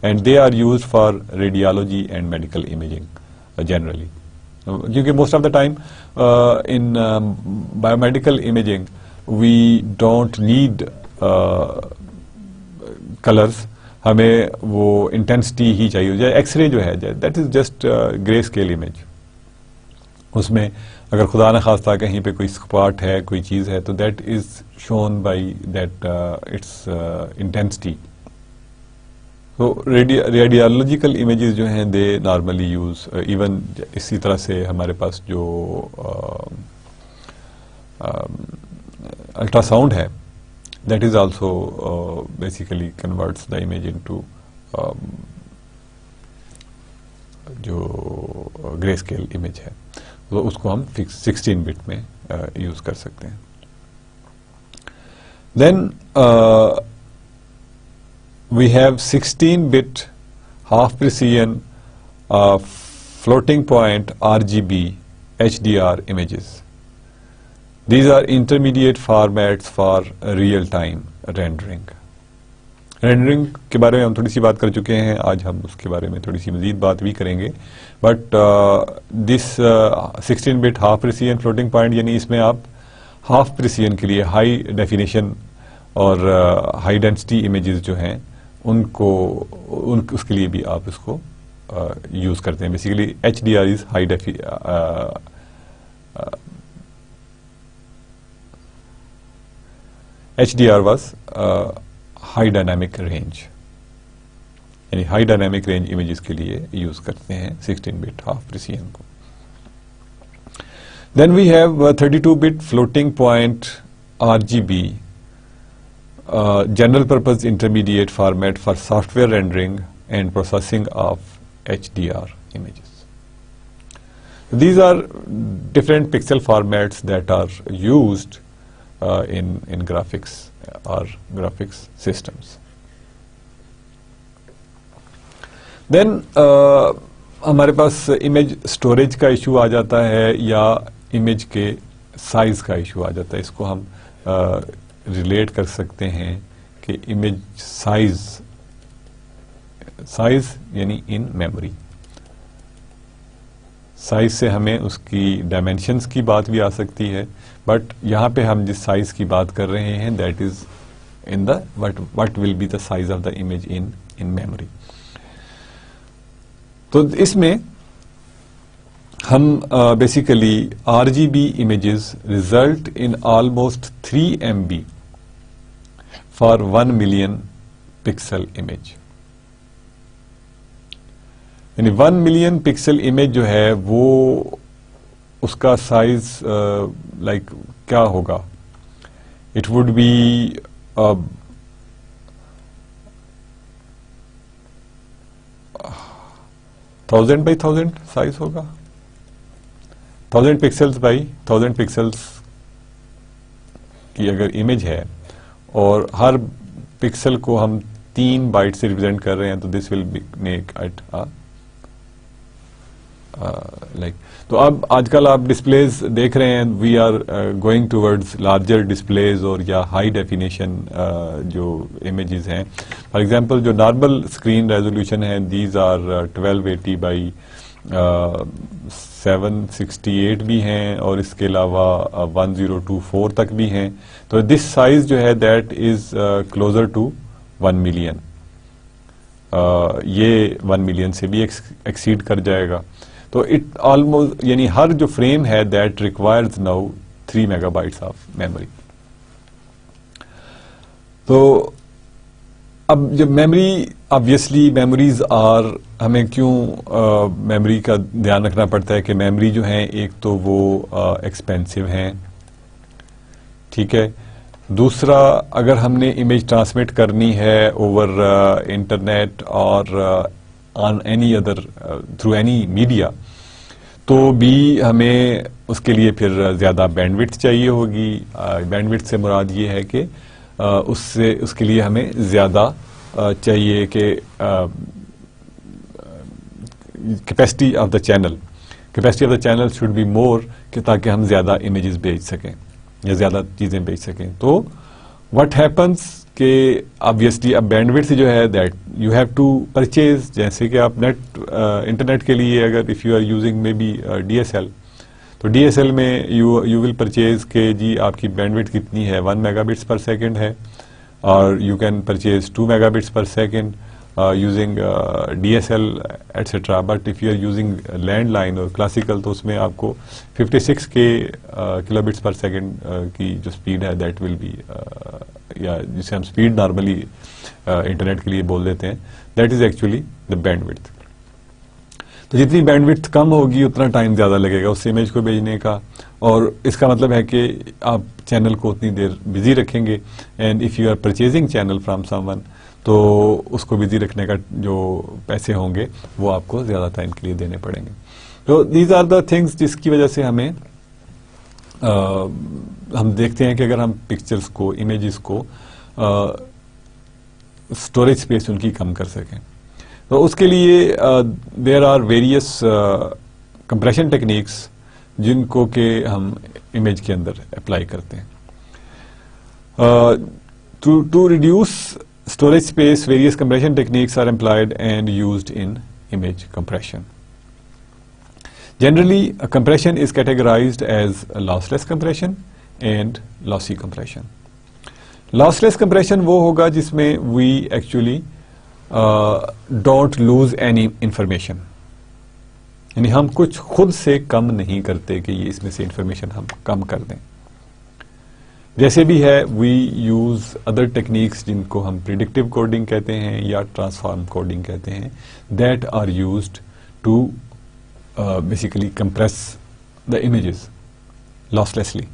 And they are used for radiology and medical imaging generally, کیونکہ most of the time in biomedical imaging we don't need colours, ہمیں وہ انٹینسٹی ہی چاہیے. جائے ایکس رے جو ہے that is just grey scale image. اس میں اگر خدا نہ خواستہ کہیں پہ کوئی اسپاٹ ہے کوئی چیز ہے تو that is shown by that it's intensity. تو ریڈیالوجیکل امیجز جو ہیں دے نارملی یوز ایون اسی طرح سے ہمارے پاس جو الٹرا ساؤنڈ ہے that is also basically converts the image into جو گرے اسکیل امیج ہے تو اس کو ہم 16 bit میں یوز کر سکتے ہیں. Then we have 16 bit half precision floating point RGB HDR images. These are intermediate formats for real-time rendering. Rendering کے بارے میں ہم تھوڑی سی بات کر چکے ہیں, آج ہم اس کے بارے میں تھوڑی سی مزید بات بھی کریں گے. But this 16 bit half precision floating point, یعنی اس میں آپ ہاف پریسیجن کے لیے ہائی ڈیفینیشن اور ہائی ڈینسٹی امیجز جو ہیں ان کو اس کے لیے بھی آپ اس کو یوز کرتے ہیں. Basically HDR is high HDR was high dynamic range, یعنی high dynamic range images کے لیے یوز کرتے ہیں 16 bit half precision کو. Then we have 32 bit floating point RGB, general purpose intermediate format for software rendering and processing of HDR images. These are different pixel formats that are used in graphics our graphics systems. Then ہمارے پاس امیج اسٹوریج کا ایشو آ جاتا ہے یا امیج کے سائز کا ایشو آ جاتا ہے. اس کو ہم ریلیٹ کر سکتے ہیں کہ امیج سائز یعنی ان میموری. سائز سے ہمیں اس کی ڈائمینشنز کی بات بھی آ سکتی ہے, بٹ یہاں پہ ہم جس سائز کی بات کر رہے ہیں that is in the what will be the size of the image in memory. تو اس میں ہم basically RGB images result in almost 3 MB for 1 million pixel image. یعنی 1 ملین پکسل امیج جو ہے وہ اس کا سائز لائک کیا ہوگا, it would be 1000 by 1000 size ہوگا. 1000 پکسلز بائی 1000 پکسلز کی اگر امیج ہے اور ہر پکسل کو ہم 3 بائٹ سے ریپرزینٹ کر رہے ہیں تو this will make it like. تو اب آج کل آپ ڈسپلیز دیکھ رہے ہیں, we are going towards larger displays اور یا ہائی ڈیفینیشن جو امیجز ہیں. فار ایگزامپل جو نارمل اسکرین ریزولوشن ہے دیز آر 1280 بائی 768 بھی ہیں اور اس کے علاوہ 1024 تک بھی ہیں. تو دس سائز جو ہے that is closer to 1 million. یہ 1 ملین سے بھی ایکسیڈ کر جائے گا. تو اٹ آلموسٹ یعنی ہر جو فریم ہے that requires now 3 mega bytes of memory. تو اب جب میموری آبویسلی میموریز آر ہمیں کیوں میموری کا دھیان رکھنا پڑتا ہے کہ میموری جو ہیں ایک تو وہ ایکسپینسو ہیں, ٹھیک ہے. دوسرا اگر ہم نے امیج ٹرانسمٹ کرنی ہے اوور انٹرنیٹ اور on any other through any media تو بھی ہمیں اس کے لیے پھر زیادہ بینڈ وڈتھ چاہیے ہوگی. بینڈ وڈتھ سے مراد یہ ہے کہ اس کے لیے ہمیں زیادہ چاہیے کہ capacity of the channel should be more کہ تاکہ ہم زیادہ امیجز بھیج سکیں یا زیادہ چیزیں بھیج سکیں. تو واٹ ہیپنس کہ آبویسلی اب بینڈ وڈتھ جو ہے that you have to purchase. جیسے کہ آپ انٹرنیٹ کے لیے اگر if you are using maybe DSL تو DSL میں یو ول پرچیز کہ جی آپ کی بینڈ وڈتھ کتنی ہے, 1 میگا بٹس پر سیکنڈ ہے اور you can purchase 2 megabits per second using DSL etcetera. But if you are using landline اور کلاسیکل تو اس میں آپ کو 56 کلو بٹس پر سیکنڈ کی جو اسپیڈ ہے دیٹ ول بی یا جسے ہم اسپیڈ نارملی انٹرنیٹ کے لیے بول دیتے ہیں that is actually the bandwidth. تو جتنی بینڈ وڈتھ کم ہوگی اتنا ٹائم زیادہ لگے گا اس امیج کو بھیجنے کا, اور اس کا مطلب ہے کہ آپ چینل کو اتنی دیر بزی رکھیں گے. And if you are purchasing channel from someone تو اس کو بزی رکھنے کا جو پیسے ہوں گے وہ آپ کو زیادہ ٹائم کے لیے دینے پڑیں گے. تو دیز آر دا تھنگس جس کی وجہ سے ہم دیکھتے ہیں کہ اگر ہم پکچرز کو امیجز کو اسٹوریج اسپیس ان کی کم کر سکیں تو اس کے لیے there are various compression techniques جن کو کہ ہم امیج کے اندر اپلائی کرتے ہیں. To reduce storage space, various compression techniques are employed and used in image compression. Generally, a compression is categorized as a lossless compression and lossy compression. Lossless compression وہ ہوگا جس میں we actually don't lose any information. یعنی ہم کچھ خود سے کم نہیں کرتے کہ یہ اس میں سے انفارمیشن ہم کم کر دیں. جیسے بھی ہے وی یوز ادر ٹیکنیکس جن کو ہم پریڈکٹیو کوڈنگ کہتے ہیں یا ٹرانسفارم کوڈنگ کہتے ہیں that are used to basically compress the images losslessly.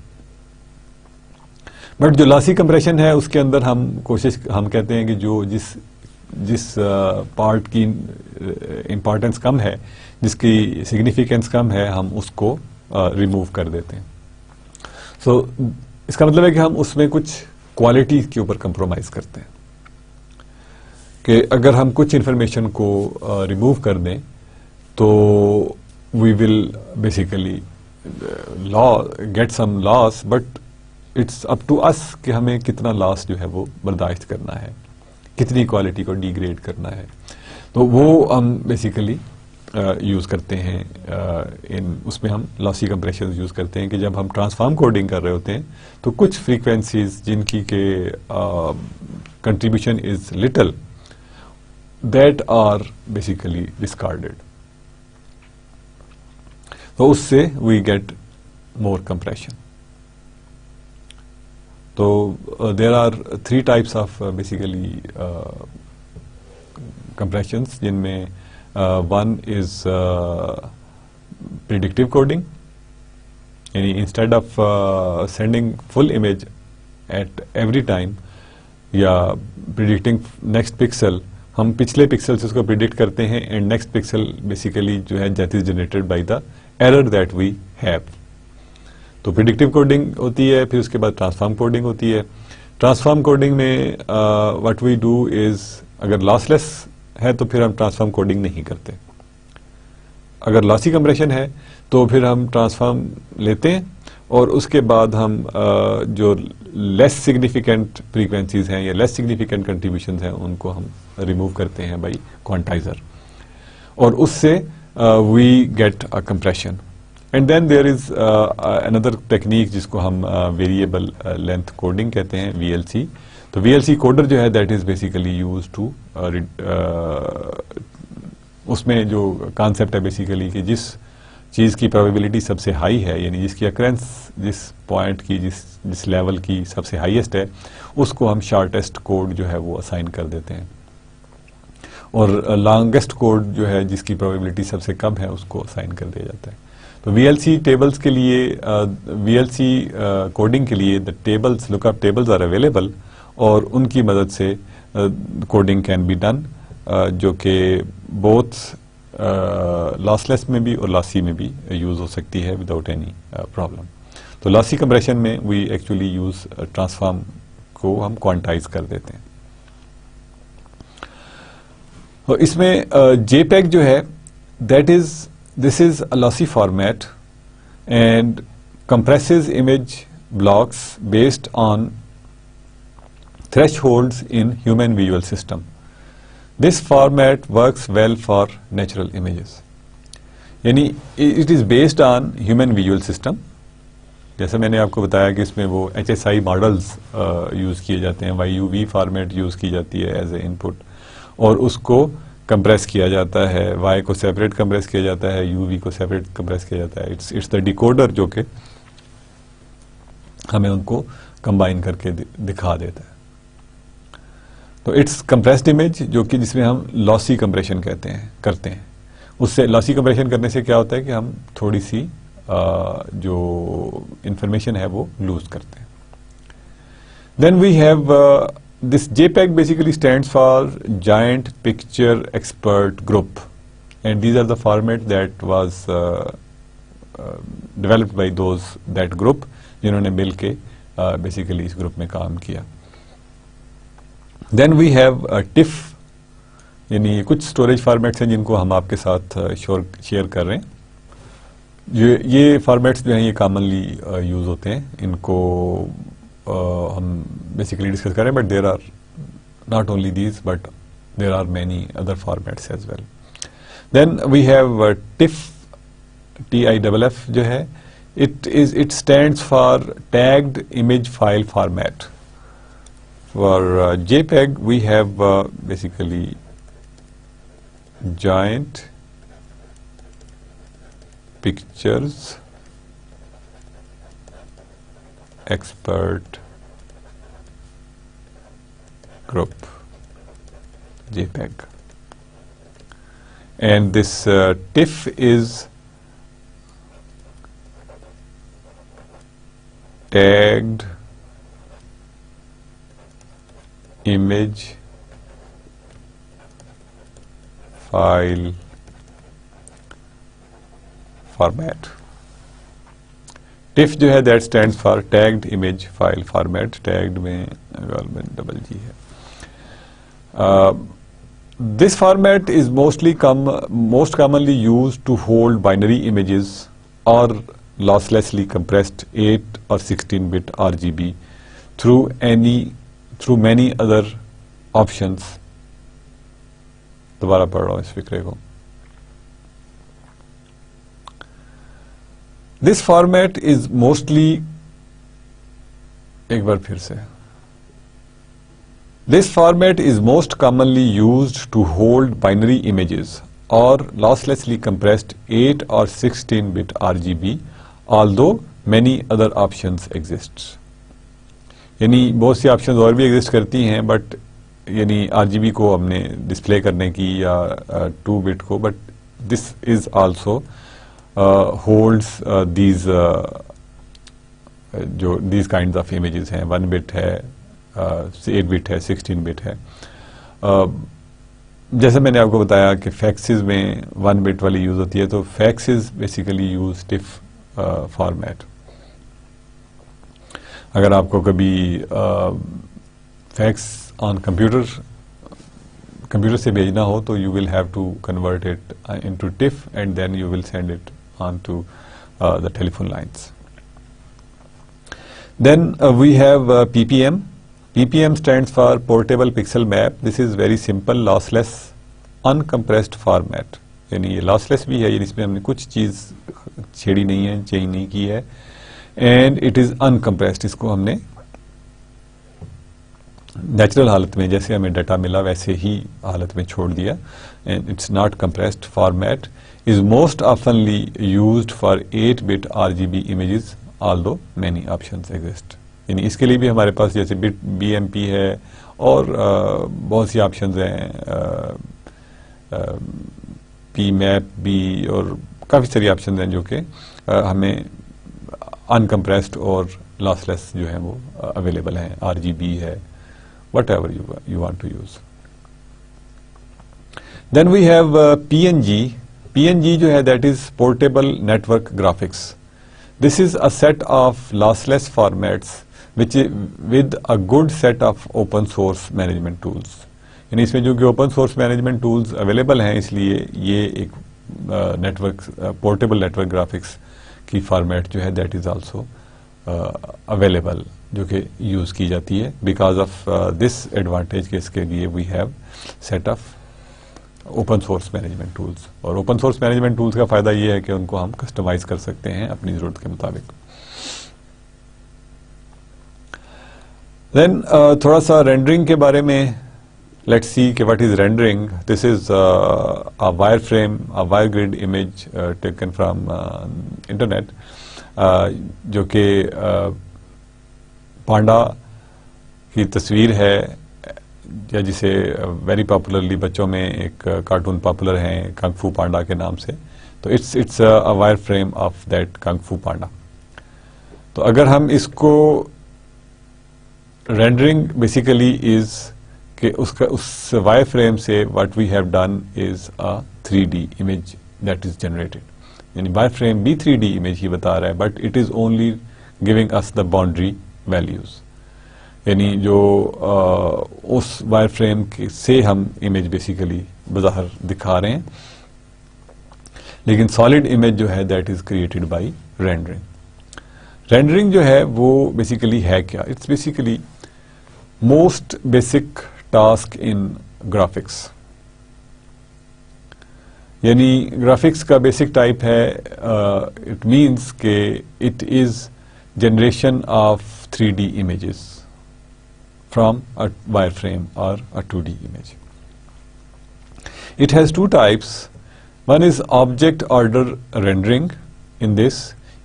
But جو لاسی کمپریشن ہے اس کے اندر ہم کہتے ہیں کہ جو جس پارٹ کی امپورٹنس کم ہے, جس کی سگنیفیکینس کم ہے, ہم اس کو ریموو کر دیتے ہیں. سو اس کا مطلب ہے کہ ہم اس میں کچھ کوالٹی کے اوپر کمپرومائز کرتے ہیں کہ اگر ہم کچھ انفارمیشن کو ریموو کر دیں تو we will basically get some loss, but it's up to us کہ ہمیں کتنا لاس جو ہے وہ برداشت کرنا ہے, کتنی کوالٹی کو ڈیگریڈ کرنا ہے. تو وہ ہم بیسیکلی یوز کرتے ہیں اس میں ہم لاسی کمپریشن یوز کرتے ہیں کہ جب ہم ٹرانسفارم کوڈنگ کر رہے ہوتے ہیں تو کچھ فریکوینسیز جن کی کہ contribution is little that are basically discarded, تو اس سے وی گیٹ مور کمپریشن. تو there are 3 types of basically compressions, جن میں ون از پریڈکٹیو کوڈنگ, یعنی instead of sending full image at every time یا پریڈکٹنگ نیکسٹ پکسل, ہم پچھلے پکسل سے اس کو پریڈکٹ کرتے ہیں اینڈ نیکسٹ پکسل بیسیکلی جو ہے that is generated by the error that we have. تو پریڈکٹیو کوڈنگ ہوتی ہے, پھر اس کے بعد ٹرانسفارم کوڈنگ ہوتی ہے. ٹرانسفارم کوڈنگ میں واٹ وی ڈو از, اگر لاس لیس ہے تو پھر ہم ٹرانسفارم کوڈنگ نہیں کرتے, اگر لاسی کمپریشن ہے تو پھر ہم ٹرانسفارم لیتے ہیں اور اس کے بعد ہم جو لیس سگنیفیکینٹ فریکوینسیز ہیں یا لیس سگنیفیکینٹ کنٹریبیوشنز ہیں ان کو ہم ریموو کرتے ہیں بائی کوانٹائزر, اور اس سے we get a compression. And then there is another technique جس کو ہم ویریبل لینتھ کوڈنگ کہتے ہیں, VLC. تو VLC کوڈر جو ہے that is basically use to, اس میں جو کانسیپٹ ہے بیسیکلی کہ جس چیز کی پروبیبلٹی سب سے ہائی ہے, یعنی جس کی اکرنس جس پوائنٹ کی جس لیول کی سب سے ہائیسٹ ہے, اس کو ہم شارٹیسٹ کوڈ جو ہے وہ اسائن کر دیتے ہیں, اور لانگیسٹ کوڈ جو ہے جس کی پروبیبلٹی سب سے کم ہے اس کو اسائن کر دیا جاتا ہے. تو VLC ٹیبلز کے لیے, VLC کوڈنگ کے لیے the tables, look up tables are available, اور ان کی مدد سے کوڈنگ کین بی ڈن, جو کہ بوتھ لاس لیس میں بھی اور لاسی میں بھی یوز ہو سکتی ہے وداؤٹ اینی پرابلم. تو لاسی کمپریشن میں وی ایکچولی یوز ٹرانسفارم کو ہم کوانٹائز کر دیتے ہیں. اور اس میں JPEG جو ہے this is a lossy format and compresses image blocks based on thresholds in human visual system. This format works well for natural images. یعنی it is based on human visual system. جیسے میں نے آپ کو بتایا کہ اس میں وہ HSI ماڈلز یوز کیے جاتے ہیں, YUV فارمیٹ یوز کی جاتی ہے ایز اے ان پٹ, اور اس کو کمپریس کیا جاتا ہے, Y کو سیپریٹ کمپریس کیا جاتا ہے, UV کو سیپریٹ کمپریس کیا جاتا ہے. اٹس دا ڈیکوڈر جو کہ ہمیں ان کو کمبائن کر کے دکھا دیتا ہے. تو اٹس کمپریسڈ امیج جو کہ جس میں ہم لاسی کمپریشن کرتے ہیں. اس سے لاسی کمپریشن کرنے سے کیا ہوتا ہے کہ ہم تھوڑی سی جو انفارمیشن ہے وہ لوز کرتے ہیں. Then we have this JPEG basically stands for Giant Picture Expert Group, and these are the format that was developed by that group جنہوں نے مل کے basically اس گروپ میں کام کیا. Then we have TIFF, یعنی کچھ اسٹوریج فارمیٹس ہیں جن کو ہم آپ کے ساتھ شیئر کر رہے ہیں. یہ فارمیٹس جو ہیں یہ کامنلی یوز ہوتے ہیں, ان کو ہم بیسیکلی ڈسکس کریں, but there are not only these but there are many other formats as well. Then we have TIFF, TIFF جو ہے it stands for tagged image file format. For JPEG we have basically Giant Pictures Expert Group, JPEG, and this TIFF is tagged image file format. TIFF جو ہے that stands for Tagged Image File Format. Tagged میں double G ہے. This format is most commonly used to hold binary images or losslessly compressed 8 or 16-bit RGB through many other options. دوبارہ پڑھ رہا ہوں اس فکرے کو. This format is mostly ایک بار پھر سے This format is most commonly used to hold binary images or losslessly compressed 8 or 16-bit RGB, although many other options exist. یعنی بہت سی آپشنز اور بھی ایگزسٹ کرتی ہیں بٹ یعنی RGB کو ہم نے ڈسپلے کرنے کی یا 2 bit کو, but this is also holds these جو these kinds of images ہیں. 1 bit ہے, 8 bit ہے, 16 bit ہے. جیسے میں نے آپ کو بتایا کہ فیکسز میں 1 bit والی یوز ہوتی ہے, تو فیکسز بیسیکلی یوز TIFF فارمیٹ. اگر آپ کو کبھی فیکس آن کمپیوٹر سے بھیجنا ہو تو you will have to convert it into TIFF and then you will send it on to the telephone lines. Then we have PPM. PPM stands for Portable Pixel Map. This is very simple, lossless, uncompressed format. یعنی یہ lossless بھی ہے, یعنی اس میں ہم نے کچھ چیز چھیڑی نہیں ہے, چینج نہیں کی ہے, and it is uncompressed. اس کو ہم نے نیچرل حالت میں جیسے ہمیں ڈیٹا ملا ویسے ہی حالت میں چھوڑ دیا, and it's not compressed format. Is most oftenly used for 8-bit RGB images, although many options exist. یعنی اس کے لیے بھی ہمارے پاس جیسے BMP ہے اور بہت سی آپشنز ہیں, PMAP بھی, اور کافی ساری آپشنز ہیں جو کہ ہمیں انکمپریسڈ اور لاس لیس جو ہیں وہ اویلیبل ہیں. RGB ہے, whatever you want to use. Then we have PNG. PNG جو ہے that is Portable Network Graphics. This is a set of lossless formats with a good set of open source management tools. یعنی اس میں جو کہ open source management tools available ہیں, اس لیے یہ ایک portable network graphics کی فارمیٹ جو ہے that is also available, جو کہ یوز کی جاتی ہے. Because of this advantage کہ اس کے لیے we have set of open source management tools, اور اوپن سورس مینجمنٹ ٹولز کا فائدہ یہ ہے کہ ان کو ہم کسٹمائز کر سکتے ہیں اپنی ضرورت کے مطابق. دین تھوڑا سا رینڈرنگ کے بارے میں لیٹس سی کہ what is rendering. This is wireframe, wire grade image taken from internet, جو کہ پانڈا کی تصویر ہے, یا جسے ویری پاپولرلی بچوں میں ایک کارٹون پاپولر ہیں کنگ فو پانڈا کے نام سے, تو it's a wireframe of that kung fu panda. تو اگر ہم اس کو رینڈرنگ بیسیکلی از کہ اس وائر فریم سے what we have done is a 3D image that is generated. یعنی وائر فریم بھی 3D امیج ہی بتا رہا ہے, but it is only giving us the boundary values. یعنی جو اس وائر فریم سے ہم امیج بیسیکلی بظاہر دکھا رہے ہیں, لیکن سالڈ امیج جو ہے that is created by rendering. Rendering جو ہے وہ بیسیکلی ہے کیا؟ It's basically most basic task in graphics. یعنی گرافکس کا بیسک ٹائپ ہے, اٹ مینس کہ it is generation of 3D images from a wireframe or a 2D image. It has two types. One is object order rendering. In this,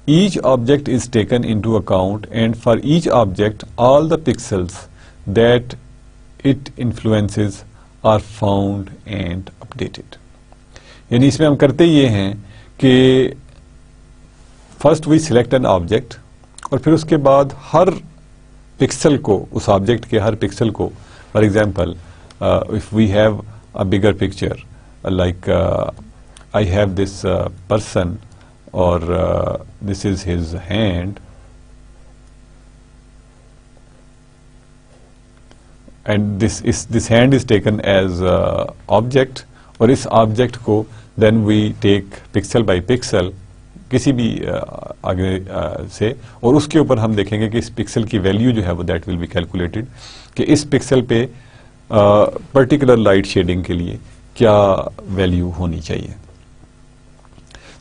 each object is taken into account, and for each object, all the pixels that it influences are found and updated. یعنی اس میں ہم کرتے یہ ہیں کہ first we select an object, اور پھر اس کے بعد ہر پکسل کو, اس آبجیکٹ کے ہر پکسل کو, for example if we have a bigger picture like I have this person or this is his hand, and this hand is taken as object, اور اس آبجیکٹ کو then we take pixel by pixel کسی بھی آگے سے, اور اس کے اوپر ہم دیکھیں گے کہ اس پکسل کی ویلیو جو ہے وہ دیٹ ول بی کیلکولیٹڈ کہ اس پکسل پہ پرٹیکولر لائٹ شیڈنگ کے لیے کیا ویلیو ہونی چاہیے.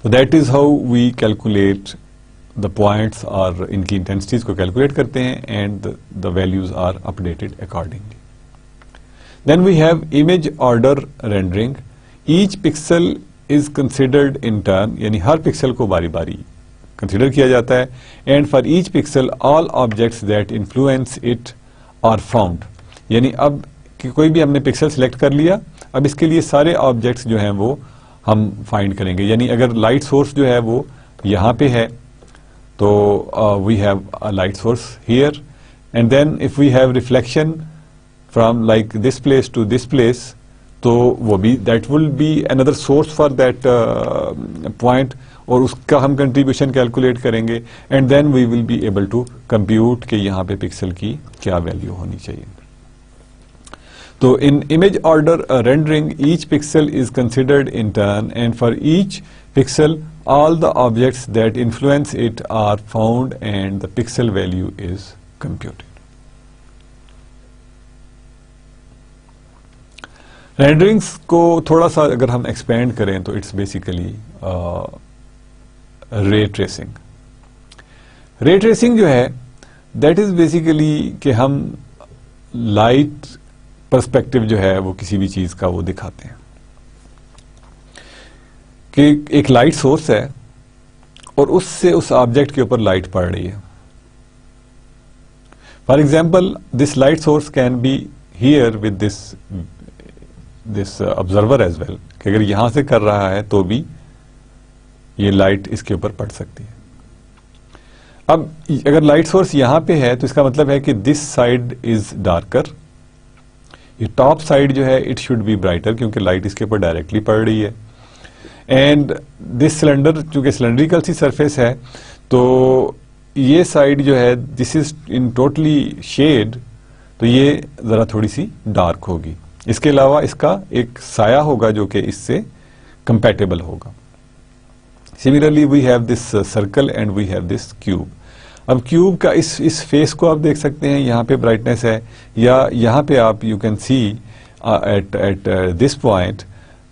تو that is how we calculate the points, اور ان کی انٹینسٹیز کو کیلکولیٹ کرتے ہیں, and the values are updated accordingly. Then we have image order rendering. Each pixel is considered in turn, یعنی ہر پکسل کو باری باری کنسیڈر کیا جاتا ہے. And for each pixel all objects that influence it are found, یعنی اب کوئی بھی ہم نے پکسل سلیکٹ کر لیا, اب اس کے لیے سارے آبجیکٹس جو ہیں وہ ہم فائنڈ کریں گے. یعنی اگر لائٹ سورس جو ہے وہ یہاں پہ ہے تو we have light source here, and then if we have reflection from like this place to this place, تو وہ بھی that will be another source for that point, اور اس کا ہم کنٹریبیوشن کیلکولیٹ کریں گے, and then we will be able to compute کہ یہاں پہ پکسل کی کیا ویلیو ہونی چاہیے. تو in image order rendering each pixel is considered in turn, and for each pixel all the objects that influence it are found and the pixel value is computed. Renderings کو تھوڑا سا اگر ہم ایکسپینڈ کریں تو اٹس بیسیکلی رے ٹریسنگ. رے ٹریسنگ جو ہے دیٹ از بیسیکلی کہ ہم لائٹ پرسپیکٹو جو ہے وہ کسی بھی چیز کا وہ دکھاتے ہیں کہ ایک لائٹ سورس ہے اور اس سے اس آبجیکٹ کے اوپر لائٹ پڑ رہی ہے. For example this light source can be here with this observer as well, کہ اگر یہاں سے کر رہا ہے تو بھی یہ لائٹ اس کے اوپر پڑ سکتی ہے. اب اگر لائٹ سورس یہاں پہ ہے تو اس کا مطلب ہے کہ دس سائڈ از ڈارکر, یہ ٹاپ سائڈ جو ہے اٹ شوڈ بی برائٹر کیونکہ لائٹ اس کے اوپر ڈائریکٹلی پڑ رہی ہے. اینڈ دس سلنڈر چونکہ سلنڈریکل سی سرفیس ہے تو یہ سائڈ جو ہے دس از ان ٹوٹلی شیڈ, تو یہ ذرا تھوڑی سی ڈارک ہوگی. اس کے علاوہ اس کا ایک سایہ ہوگا جو کہ اس سے کمپیٹیبل ہوگا. Similarly we have this circle and we have this cube. اب کیوب کا اس فیس کو آپ دیکھ سکتے ہیں, یہاں پہ برائٹنیس ہے, یا یہاں پہ آپ you can see at this point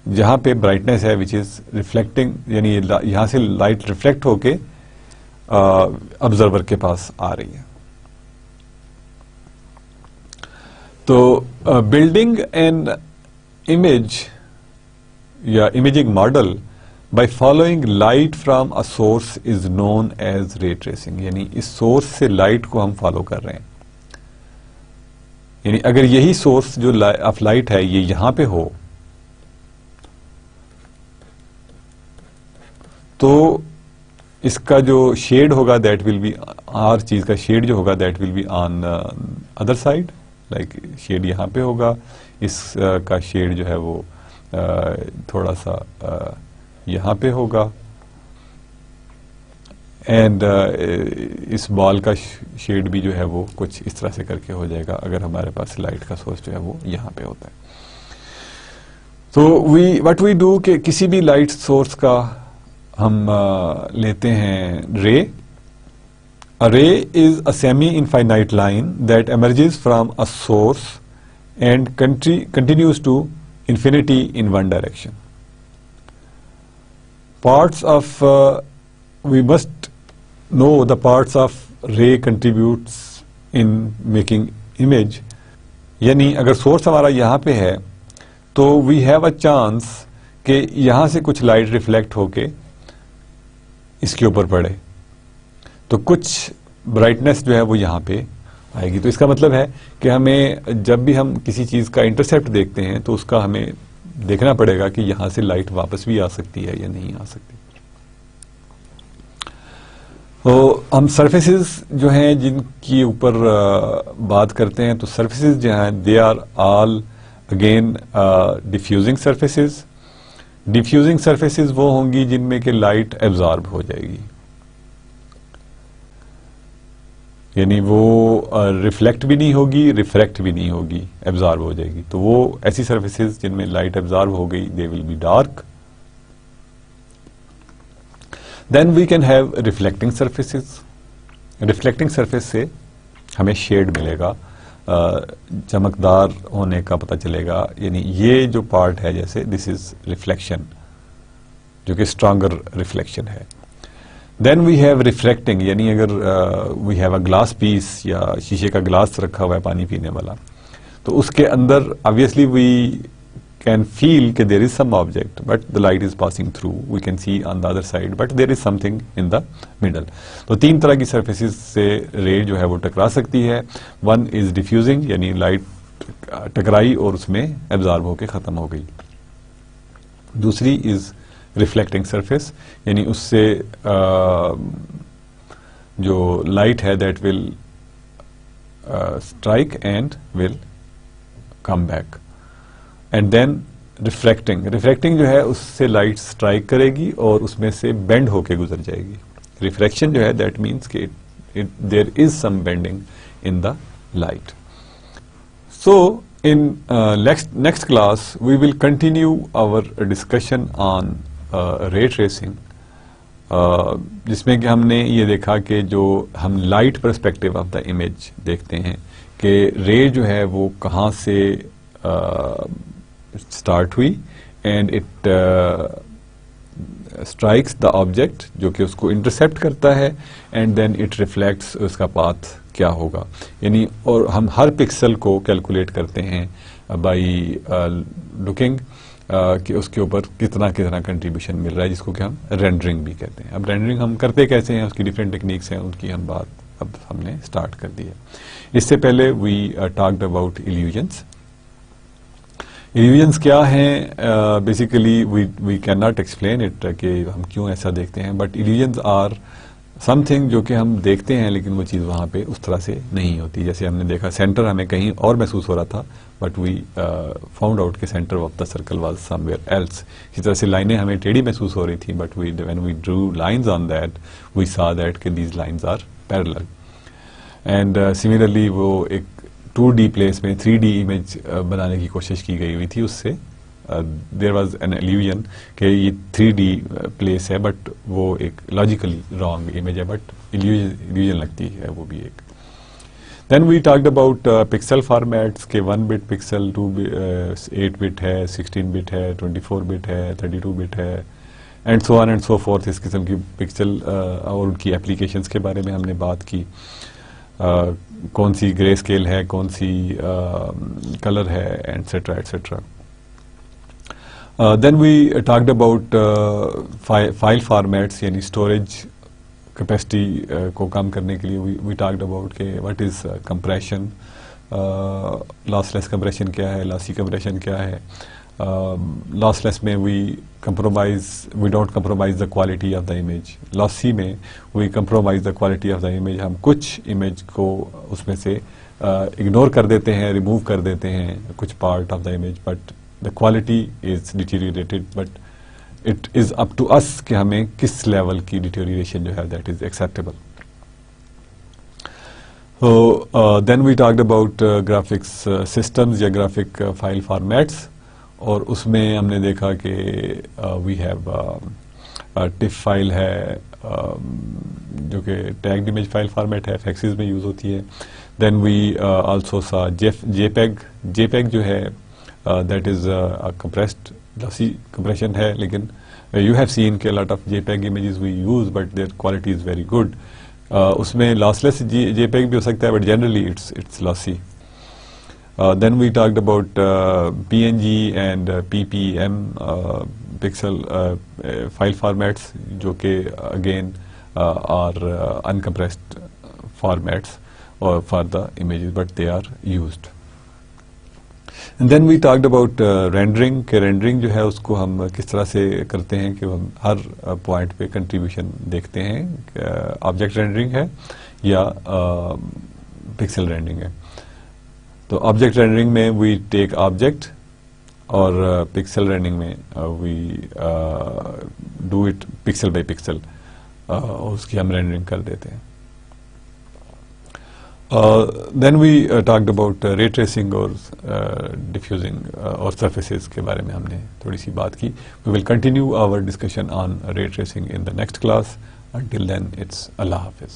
جہاں پہ برائٹنیس ہے وچ از ریفلیکٹنگ, یعنی یہاں سے لائٹ ریفلیکٹ ہو کے آبزرور کے پاس آ رہی ہے. تو بلڈنگ این امیج یا imaging model by following light from a source is known as ray tracing, یعنی اس سورس سے لائٹ کو ہم فالو کر رہے ہیں. یعنی اگر یہی سورس جو آف لائٹ ہے یہ یہاں پہ ہو تو اس کا جو شیڈ ہوگا دیٹ ول بی, ہر چیز کا شیڈ جو ہوگا that will be on other side, like shade یہاں پہ ہوگا, اس کا شیڈ جو ہے وہ تھوڑا سا یہاں پہ ہوگا, اینڈ اس بال کا شیڈ بھی جو ہے وہ کچھ اس طرح سے کر کے ہو جائے گا اگر ہمارے پاس لائٹ کا سورس جو ہے وہ یہاں پہ ہوتا ہے. تو وٹ وی ڈو کہ کسی بھی لائٹ سورس کا ہم لیتے ہیں رے. A ray is a semi-infinite line that emerges from a source and continues to infinity in one direction. We must know the parts of ray contributes in making image. یعنی اگر سورس ہمارا یہاں پہ ہے تو we have a chance کہ یہاں سے کچھ لائٹ ریفلیکٹ ہو کے اس کے اوپر پڑے, تو کچھ برائٹنیس جو ہے وہ یہاں پہ آئے گی. تو اس کا مطلب ہے کہ ہمیں جب بھی ہم کسی چیز کا انٹرسیپٹ دیکھتے ہیں تو اس کا ہمیں دیکھنا پڑے گا کہ یہاں سے لائٹ واپس بھی آ سکتی ہے یا نہیں آ سکتی. تو ہم سرفیسز جو ہیں جن کی اوپر بات کرتے ہیں, تو سرفیسز جو ہیں they are all again diffusing surfaces, diffusing surfaces وہ ہوں گی جن میں کہ لائٹ ایبزارب ہو جائے گی، یعنی وہ ریفلیکٹ بھی نہیں ہوگی، ریفریکٹ بھی نہیں ہوگی، ایبزارب ہو جائے گی. تو وہ ایسی سرفیسز جن میں لائٹ ایبزارب ہو گئی they will be dark. Then we can have reflecting surfaces. Reflecting surface سے ہمیں شیڈ ملے گا، چمکدار ہونے کا پتہ چلے گا، یعنی یہ جو پارٹ ہے جیسے دس از ریفلیکشن، جو کہ اسٹرانگر ریفلیکشن ہے. دین وی ہیو ریفریکٹنگ، یعنی اگر وی ہیو اے گلاس پیس یا شیشے کا گلاس رکھا ہوا ہے پانی پینے والا، تو اس کے اندر obviously we can feel کہ there is some object but the light is passing through, we can see on the other side but there is something in the middle. تو تین طرح کی سرفیسز سے رے جو ہے وہ ٹکرا سکتی ہے. ون از ڈیفیوزنگ، یعنی لائٹ ٹکرائی اور اس میں ایبزارب ہو کے ختم ہو گئی. دوسری از ریفلیکٹنگ سرفیس، یعنی اس سے جو لائٹ ہے that will strike and will come back. And then refracting جو ہے اس سے لائٹ اسٹرائک کرے گی اور اس میں سے بینڈ ہو کے گزر جائے گی. ریفریکشن جو ہے دیٹ مینس کہ there is some bending in the light. So in next class we will continue our discussion on ray tracing, جس میں کہ ہم نے یہ دیکھا کہ جو ہم light perspective of the image دیکھتے ہیں کہ رے جو ہے وہ کہاں سے اسٹارٹ ہوئی and it strikes the object جو کہ اس کو انٹرسیپٹ کرتا ہے اینڈ دین اٹ ریفلیکٹس اس کا پاتھ کیا ہوگا. یعنی اور ہم ہر پکسل کو کیلکولیٹ کرتے ہیں بائی لوکنگ کہ اس کے اوپر کتنا کنٹریبیوشن مل رہا ہے، جس کو کہ ہم رینڈرنگ بھی کہتے ہیں. اب رینڈرنگ ہم کرتے کیسے ہیں، اس کی ڈفرینٹ ٹیکنیکس ہیں، ان کی ہم بات اب ہم نے اسٹارٹ کر دی ہے. اس سے پہلے وی ٹاکڈ اباؤٹ ایلیوژنس. ایلیوژنس کیا ہیں؟ Basically we can not explain it کہ ہم کیوں ایسا دیکھتے ہیں، but illusions are something جو کہ ہم دیکھتے ہیں لیکن وہ چیز وہاں پہ اس طرح سے نہیں ہوتی. جیسے ہم نے دیکھا سینٹر ہمیں کہیں اور محسوس ہو رہا تھا بٹ وی فاؤنڈ آؤٹ کہ centre of the circle was somewhere else. اسی طرح سے لائنیں ہمیں ٹیڑھی محسوس ہو رہی تھیں بٹ وین وی ڈرو lines on that we saw that کہ these lines are parallel. And similarly وہ ایک 2D پلیس میں 3D امیج بنانے کی کوشش کی گئی ہوئی تھی، اس سے دیر واز این ایلیوژن کہ یہ 3D پلیس ہے بٹ وہ ایک لاجیکلی رانگ امیج ہے بٹ ایلیوژن لگتی ہے وہ بھی ایک. Then we talked about pixel formats کہ 1 بٹ پکسل 8 بٹ ہے، 16 بٹ ہے، 24 بٹ ہے، 32 بٹ ہے and so on and so forth. اس قسم کی پکسل اور ان کی اپلیکیشنس کے بارے میں ہم نے بات کی، کون سی گرے اسکیل ہے، کون سی کلر ہے etcetera etcetera. Then we talked about file formats, یعنی اسٹوریج کیپیسٹی کو کم کرنے کے لیے وی ٹاکڈ اباؤٹ کہ what is compression, lossless compression کیا ہے، لاسی کمپریشن کیا ہے. لاس لیس میں we don't compromise the quality of the image. Lossy میں we compromise the quality of the image. ہم کچھ امیج کو اس میں سے اگنور کر دیتے ہیں، ریموو کر دیتے ہیں کچھ part of the image but the quality is deteriorated but it is up to us کہ ہمیں کس لیول کی deterioration جو ہے that is acceptable. So then we talked about graphics systems یا graphic file formats، اور اس میں ہم نے دیکھا کہ we have TIFF فائل ہے جو کہ tagged image file format ہے، faxes میں یوز ہوتی ہے. Then we also saw JPEG جو ہے that is a compressed lossy compression ہے، لیکن you have seen کہ a lot of JPEG images we use but their quality is very good. اس میں lossless JPEG بھی ہو سکتا ہے but generally it's lossy. Then we talked about PNG and PPM pixel file formats جو کہ again are uncompressed formats for the images but they are used. And then we talked about rendering کہ رینڈرنگ جو ہے اس کو ہم کس طرح سے کرتے ہیں کہ ہم ہر پوائنٹ پہ کنٹریبیوشن دیکھتے ہیں، آبجیکٹ رینڈرنگ ہے یا پکسل رینڈرنگ ہے. تو آبجیکٹ رینڈرنگ میں وی ٹیک آبجیکٹ اور پکسل رینڈنگ میں we do it pixel by pixel, اس کی ہم رینڈرنگ کر دیتے ہیں. Then we talked about ray tracing اور ڈیفیوزنگ اور سرفیسز کے بارے میں ہم نے تھوڑی سی بات کی. وی will continue our discussion on رے tracing in the next class. Until then, it's Allah Hafiz.